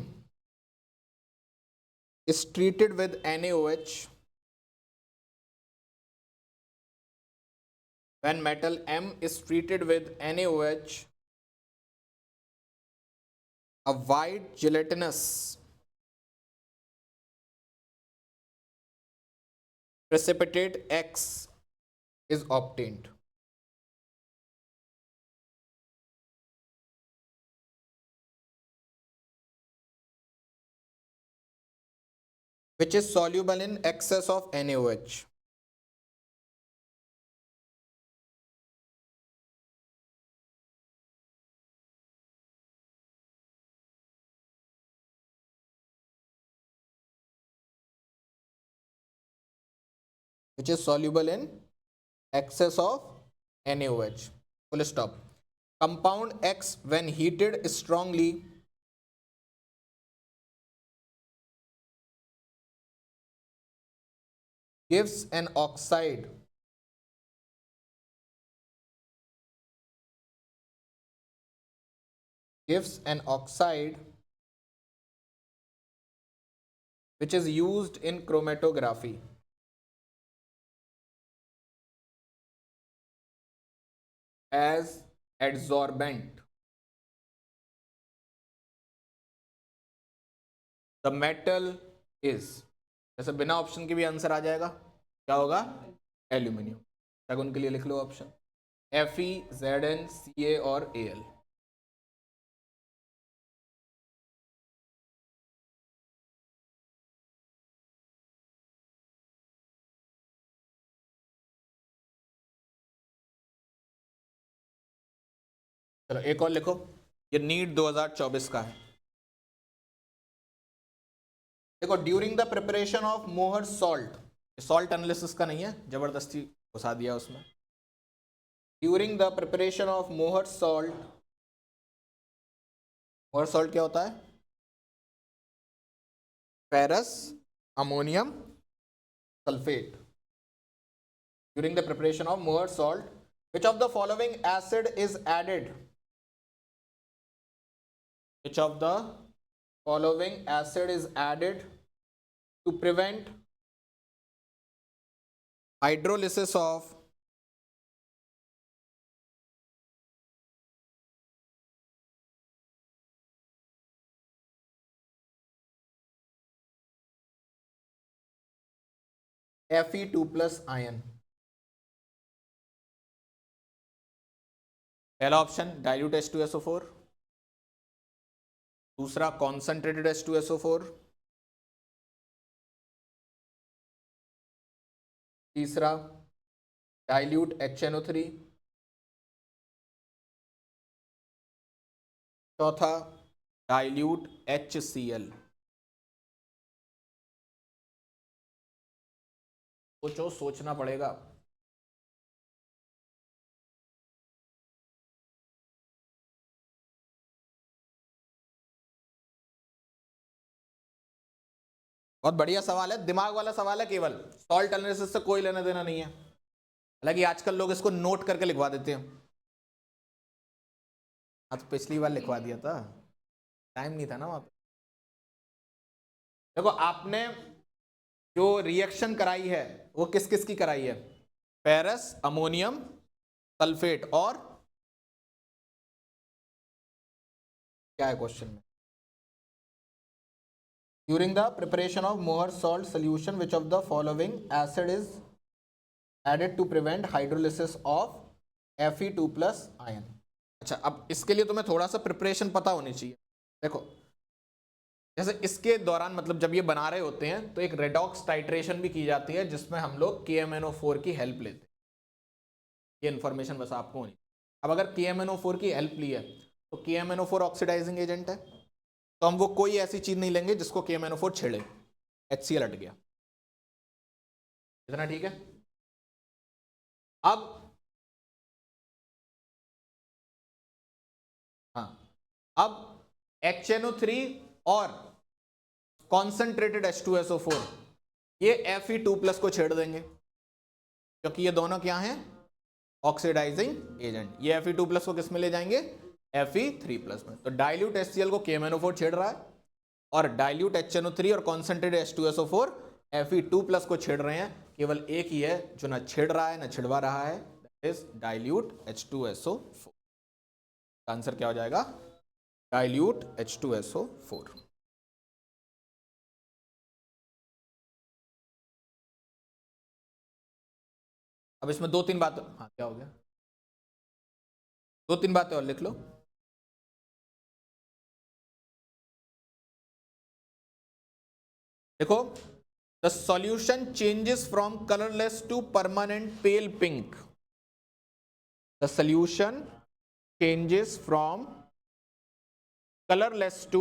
Speaker 1: is treated with NaOH, when metal M is treated with NaOH, a white gelatinous precipitate X is obtained. Which is soluble in excess of NaOH. Which is soluble in excess of NaOH. Full stop. Compound X when heated strongly gives an oxide which is used in chromatography as adsorbent. The metal is, जैसे बिना option के भी answer आ जाएगा, क्या होगा? Aluminium. शगुन के लिए लिख लो ऑप्शन Fe, Zn, Ca और Al। चलो एक और लिखो, ये नीट 2024 का है। देखो during the preparation of Mohr salt, salt analysis का नहीं है, जबरदस्ती घुसा दिया उसमें। During the preparation of Mohr salt, मोहर सॉल्ट क्या होता है? Ferrous ammonium sulphate. During the preparation of Mohr salt, which of the following acid is added? Which of the following acid is added to prevent hydrolysis of Fe2+ ion? पहला option dilute H2SO4, दूसरा concentrated H2SO4, तीसरा dilute HNO3, चौथा dilute HCl। सोचो, सोचना पड़ेगा। बहुत बढ़िया सवाल है, दिमाग वाला सवाल है, केवल सॉल्ट एनालिसिस से कोई लेना देना नहीं है। हालांकि आजकल लोग इसको नोट करके लिखवा देते हैं। हाँ तो पिछली बार लिखवा दिया था, टाइम नहीं था ना वहां पे। देखो आपने जो रिएक्शन कराई है वो किस किस की कराई है? फेरस अमोनियम सल्फेट और क्या है क्वेश्चन में? During the preparation of Mohr salt solution which of the following acid is added to prevent hydrolysis of Fe2+ ion. अच्छा, अब इसके लिए तुम्हें थोड़ा सा प्रिपरेशन पता होनी चाहिए। देखो, जैसे इसके दौरान मतलब जब ये बना रहे होते हैं तो एक रेडॉक्स टाइट्रेशन भी की जाती है जिसमें हम लोग KMnO4 की हेल्प लेते हैं। ये इन्फॉर्मेशन बस आपको होनी। अब अगर KMnO4 की हेल्प ली है तो KMnO4 ऑक्सीडाइजिंग एजेंट है, तो हम वो कोई ऐसी चीज नहीं लेंगे जिसको KMnO4 छेड़े। HCl हट गया। इतना ठीक है। अब हाँ, अब HNO3 और कॉन्सेंट्रेटेड H2SO4 ये Fe2+ को छेड़ देंगे, क्योंकि ये दोनों क्या हैं? Oxidising agent. ये Fe2+ को किस में ले जाएंगे? Fe3+ में। तो डाइल्यूट HCl को KMnO4 छेड़ रहा है और डाइल्यूट HNO3 और कॉन्सेंट्रेटेड H2SO4 Fe2+ को छेड़ रहे हैं। केवल एक ही है जो ना छेड़ रहा है ना छिड़वा रहा है, that is dilute H2SO4। Answer क्या हो जाएगा? Dilute H2SO4। अब इसमें दो तीन बात, हाँ क्या हो गया? दो तीन बातें और लिख लो। देखो, the solution changes from colourless to permanent pale pink. The solution changes from colorless to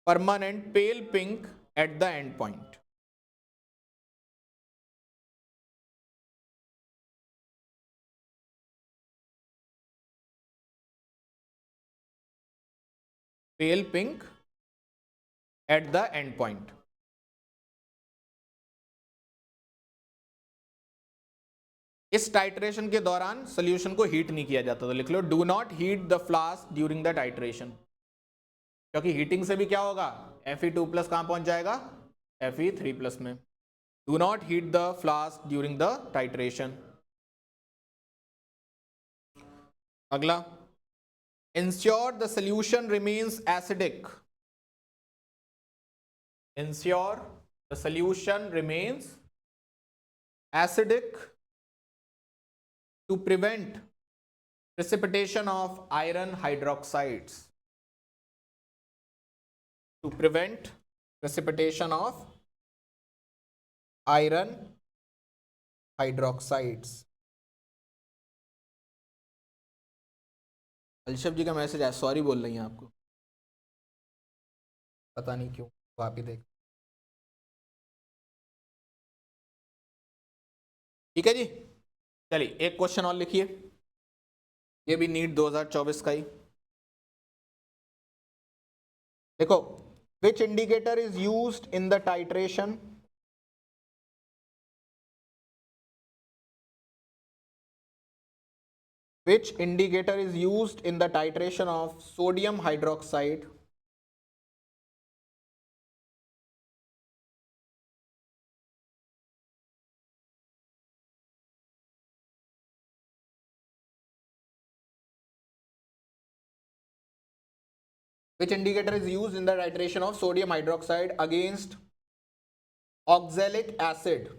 Speaker 1: permanent pale pink at the end point. Pale pink at the end point. इस टाइट्रेशन के दौरान सोल्यूशन को हीट नहीं किया जाता, तो लिख लो do not heat the flask during the titration, क्योंकि हीटिंग से भी क्या होगा? Fe2+ कहां पहुंच जाएगा? Fe3+ में। Do not heat the flask during the titration. अगला, ensure the solution remains acidic. Ensure the solution remains acidic to prevent precipitation of iron hydroxides. To prevent precipitation of iron hydroxides. अलशब जी का message है, sorry बोल रही हैं आपको, पता नहीं क्यों, आप ही देख। ठीक है जी, चलिए एक क्वेश्चन और लिखिए, ये भी नीट 2024 का ही। देखो, which indicator is used in the titration? Which indicator is used in the titration of sodium hydroxide? Which indicator is used in the titration of sodium hydroxide against oxalic acid?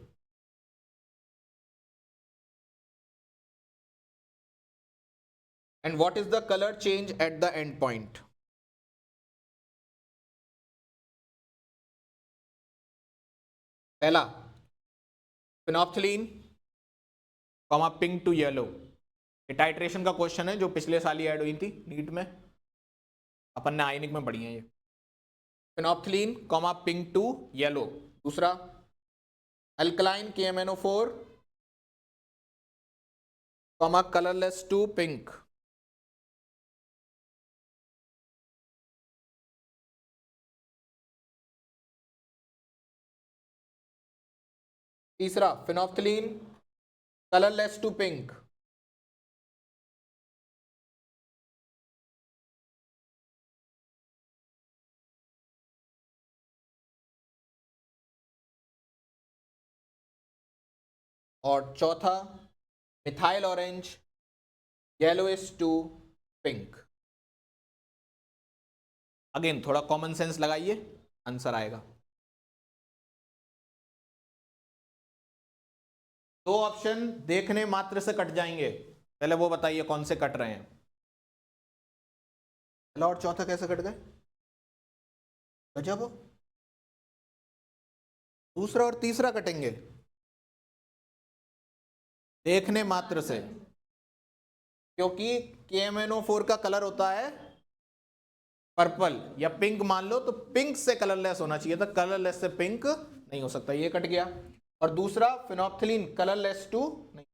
Speaker 1: And what is the color change at the end point? पहला, phenolphthalein comma pink to yellow. ये titration का question है जो पिछले साल ही add हुई थी NEET में, अपन ने आयनिक में पढ़ी है ये। Phenolphthalein comma pink to yellow. दूसरा, alkaline KMnO4 comma colourless to pink. तीसरा, फिनोप्थिलीन कलरलेस टू पिंक। और चौथा methyl orange yellowish to pink. Again थोड़ा कॉमन सेंस लगाइए, आंसर आएगा। दो ऑप्शन देखने मात्र से कट जाएंगे, पहले वो बताइए कौन से कट रहे हैं। पहला और चौथा कैसे कट गए? गजब। दूसरा और तीसरा कटेंगे देखने मात्र से, क्योंकि KMnO4 का कलर होता है पर्पल या पिंक मान लो, तो पिंक से कलरलेस होना चाहिए था, कलरलेस से पिंक नहीं हो सकता, ये कट गया। और दूसरा फिनोप्थिलीन कलरलेस टू नहीं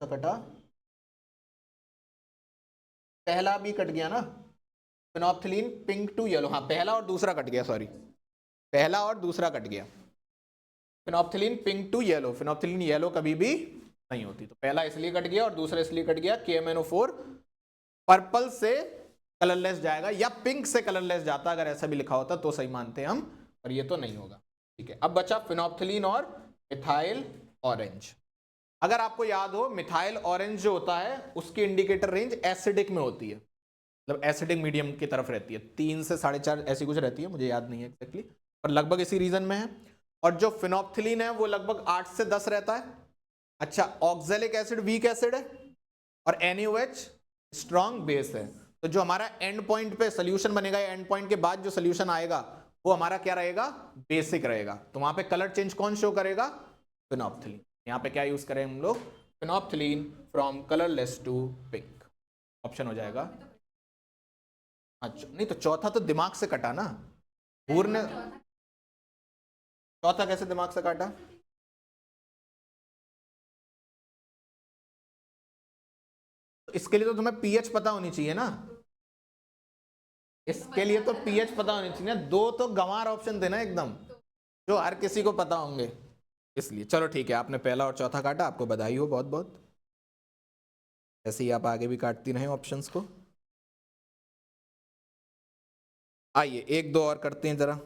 Speaker 1: कटा, पहला भी कट गया ना, फिनोप्थिलीन पिंक टू येलो, हाँ पहला और दूसरा कट गया, सॉरी पहला और दूसरा कट गया। Phenolphthalein pink to yellow, phenolphthalein yellow कभी भी नहीं होती, तो पहला इसलिए कट गया और दूसरा इसलिए कट गया। KMnO4 पर्पल से कलरलेस जाएगा या पिंक से कलरलेस जाता, अगर ऐसा भी लिखा होता तो सही मानते हम, और ये तो नहीं होगा। ठीक है, अब बचा फिनोप्थिलीन और मिथाइल ऑरेंज। अगर आपको याद हो, मिथाइल ऑरेंज जो होता है उसकी इंडिकेटर रेंज एसिडिक में होती है, मतलब एसिडिक मीडियम की तरफ रहती है, 3 से 4.5 ऐसी कुछ रहती है, मुझे याद नहीं है एक्जैक्टली, पर लगभग इसी रीजन में है। और जो फिनोप्थिलीन है वो लगभग 8 से 10 रहता है। अच्छा, ऑक्जेलिक एसिड वीक एसिड है और NaOH स्ट्रॉन्ग बेस है, तो जो हमारा एंड पॉइंट पे सोल्यूशन बनेगा, एंड पॉइंट के बाद जो सोल्यूशन आएगा वो हमारा क्या रहेगा? बेसिक रहेगा। तो वहां पे कलर चेंज कौन शो करेगा? फिनोप्थिलीन। यहाँ पे क्या यूज करें हम लोग? Phenolphthalein from colourless to pink, option हो जाएगा। अच्छा नहीं, तो चौथा तो दिमाग से कटा ना, भूर ने चौथा कैसे दिमाग से काटा? तो इसके लिए तो तुम्हें पीएच पता होनी चाहिए ना, इसके लिए तो पीएच पता होनी चाहिए ना। दो तो गंवार ऑप्शन थे ना एकदम, जो हर किसी को पता होंगे, इसलिए। चलो ठीक है, आपने पहला और चौथा काटा, आपको बधाई हो बहुत बहुत। ऐसे ही आप आगे भी काटती रहें ऑप्शंस को। आइए एक दो और करते हैं जरा।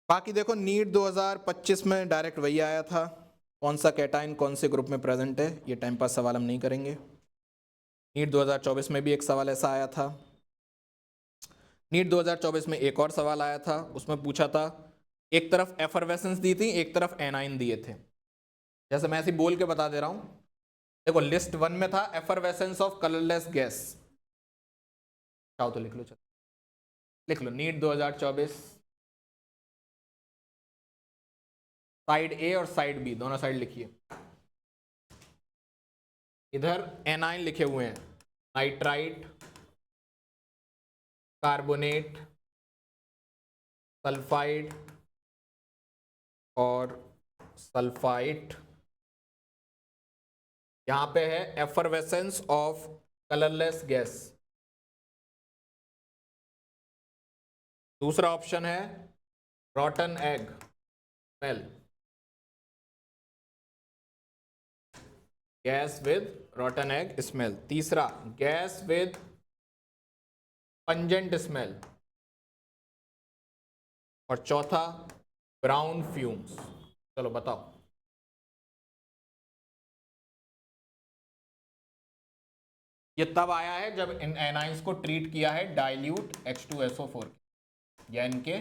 Speaker 1: बाकी देखो, नीट 2025 में डायरेक्ट वही आया था, कौन सा कैटाइन कौन से ग्रुप में प्रेजेंट है, ये टाइम पास सवाल हम नहीं करेंगे। नीट 2024 में भी एक सवाल ऐसा आया था। नीट 2024 में एक और सवाल आया था, उसमें पूछा था, एक तरफ एफरवेसेंस दी थी, एक तरफ एनाइन दिए थे। जैसे मैं ऐसे बोल के बता दे रहा हूं, देखो लिस्ट 1 में था एफरवेसेंस ऑफ कलरलेस गैस, चाहो तो लिख लो, चलो लिख लो, नीट 2024 साइड ए और साइड बी दोनों साइड लिखिए। इधर एनाइन लिखे हुए हैं, नाइट्राइट, कार्बोनेट, सल्फाइड और सल्फाइट। यहां पे है एफरवेसेंस ऑफ कलरलेस गैस। दूसरा ऑप्शन है रॉटन egg smell, gas with रॉटन egg smell. तीसरा गैस विद पंजेंट स्मेल, और चौथा ब्राउन फ्यूम्स। चलो बताओ। ये तब आया है जब इन एनाइंस को ट्रीट किया है डाइल्यूट H2SO4, या इनके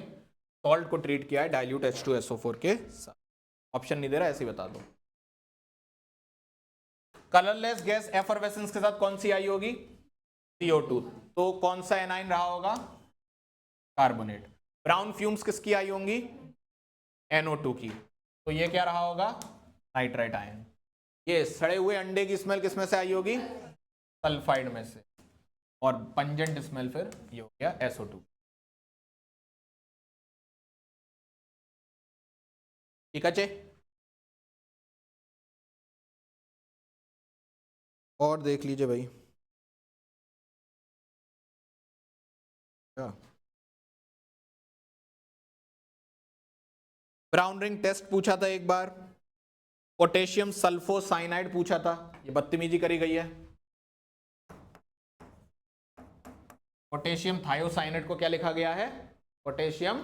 Speaker 1: सॉल्ट को ट्रीट किया है डाइल्यूट H2SO4 के साथ। ऑप्शन नहीं दे रहा, ऐसे ही बता दो। कलरलेस गैस एफरवेसेंस के साथ कौन सी आई होगी? CO2, तो कौन सा एनाइन रहा होगा? कार्बोनेट। ब्राउन फ्यूम्स किसकी आई होंगी? NO2 की, तो ये क्या रहा होगा? Nitrite ion. ये सड़े हुए अंडे की स्मेल किसमें से आई होगी? सल्फाइड में से, और पंजेंट स्मेल फिर ये हो गया SO2। ठीक है, और देख लीजिए भाई। ब्राउन रिंग टेस्ट पूछा था एक बार, पोटेशियम सल्फोसाइनाइड पूछा था, ये बदतमीजी करी गई है। पोटेशियम थायोसाइनेट को क्या लिखा गया है? पोटेशियम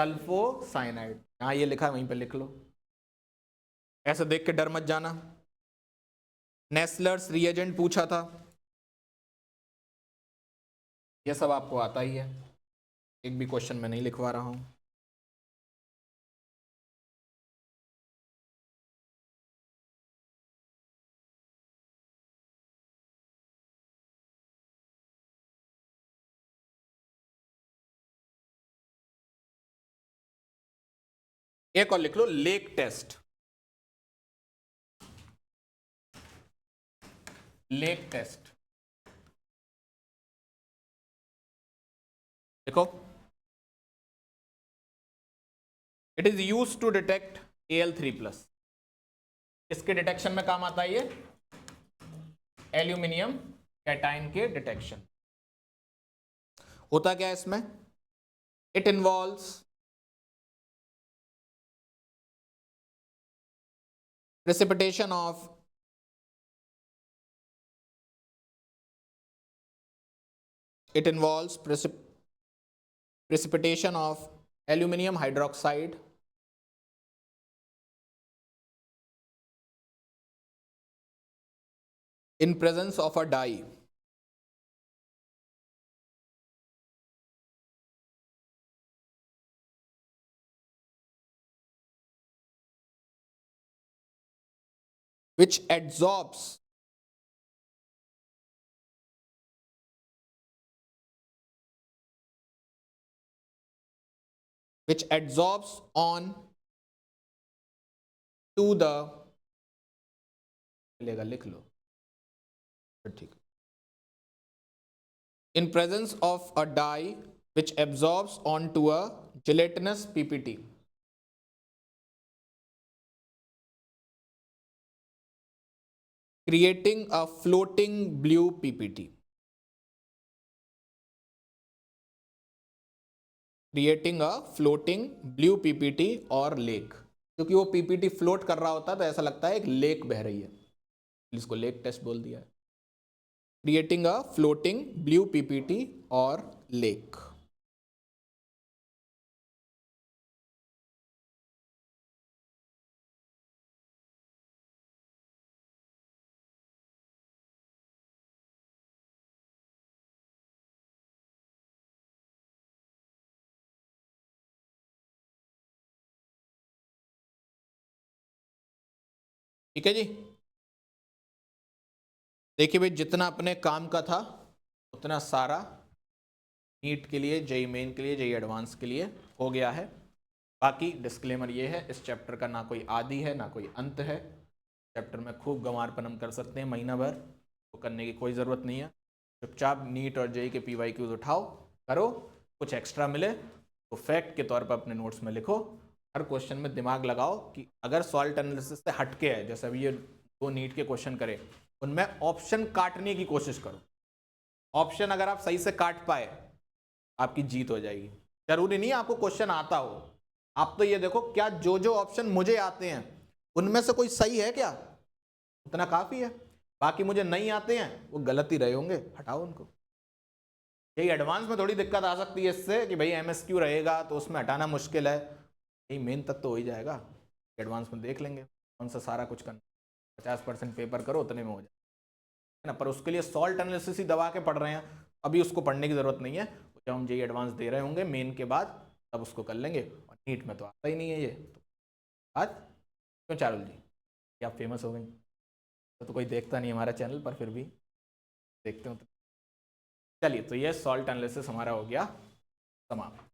Speaker 1: सल्फोसाइनाइड, यहाँ ये लिखा है वहीं पे लिख लो, ऐसे देख के डर मत जाना। नेस्लर्स रिएजेंट पूछा था, ये सब आपको आता ही है, एक भी क्वेश्चन मैं नहीं लिखवा रहा हूं। एक और लिख लो, लेक टेस्ट, लेक टेस्ट देखो, it is use to detect Al3+। इसके डिटेक्शन में काम आता है ये, एल्यूमिनियम कैटाइन के डिटेक्शन। होता क्या है इसमें, it involves precipitation of precipitation of aluminum hydroxide in presence of a dye which adsorbs on to the, चलेगा लिख लो, ठीक, in presence of a dye which absorbs onto a gelatinous PPT, creating a floating blue PPT, creating a floating blue PPT और lake, क्योंकि वो PPT float कर रहा होता है तो ऐसा लगता है एक लेक बह रही है, इसको लेक टेस्ट बोल दिया है। Creating a floating blue PPT और लेक। ठीक है जी, देखिए भाई, जितना अपने काम का था उतना सारा नीट के लिए, जेई मेन के लिए, जेई एडवांस के लिए हो गया है। बाकी डिस्क्लेमर ये है, इस चैप्टर का ना कोई आदि है ना कोई अंत है, चैप्टर में खूब गंवारपन हम कर सकते हैं महीना भर, तो करने की कोई ज़रूरत नहीं है। चुपचाप नीट और जेई के PYQs उठाओ, करो, कुछ एक्स्ट्रा मिले तो फैक्ट के तौर पर अपने नोट्स में लिखो, हर क्वेश्चन में दिमाग लगाओ कि अगर सॉल्ट एनालिसिस से हटके है, जैसे अभी ये 2 नीट के क्वेश्चन करे, उनमें ऑप्शन काटने की कोशिश करो। ऑप्शन अगर आप सही से काट पाए आपकी जीत हो जाएगी। जरूरी नहीं है आपको क्वेश्चन आता हो, आप तो ये देखो क्या जो जो ऑप्शन मुझे आते हैं उनमें से कोई सही है क्या, उतना काफी है। बाकी मुझे नहीं आते हैं वो गलत ही रहे होंगे, हटाओ उनको। यही एडवांस में थोड़ी दिक्कत आ सकती है इससे कि भाई MSQ रहेगा तो उसमें हटाना मुश्किल है, यही मेन तक तो हो ही जाएगा। एडवांस में देख लेंगे कौन सा सारा कुछ करना, 50% पेपर करो उतने में हो जाए ना, पर उसके लिए सॉल्ट एनालिसिस ही दबा के पढ़ रहे हैं, अभी उसको पढ़ने की जरूरत नहीं है, जब हम जेई एडवांस दे रहे होंगे मेन के बाद तब उसको कर लेंगे। और नीट में तो आता ही नहीं है ये तो बात। क्यों चारुल जी, क्या आप फेमस हो गई? तो कोई देखता नहीं हमारा चैनल, पर फिर भी देखते हो तो। चलिए, तो ये सॉल्ट एनालिसिस हमारा हो गया समाप्त।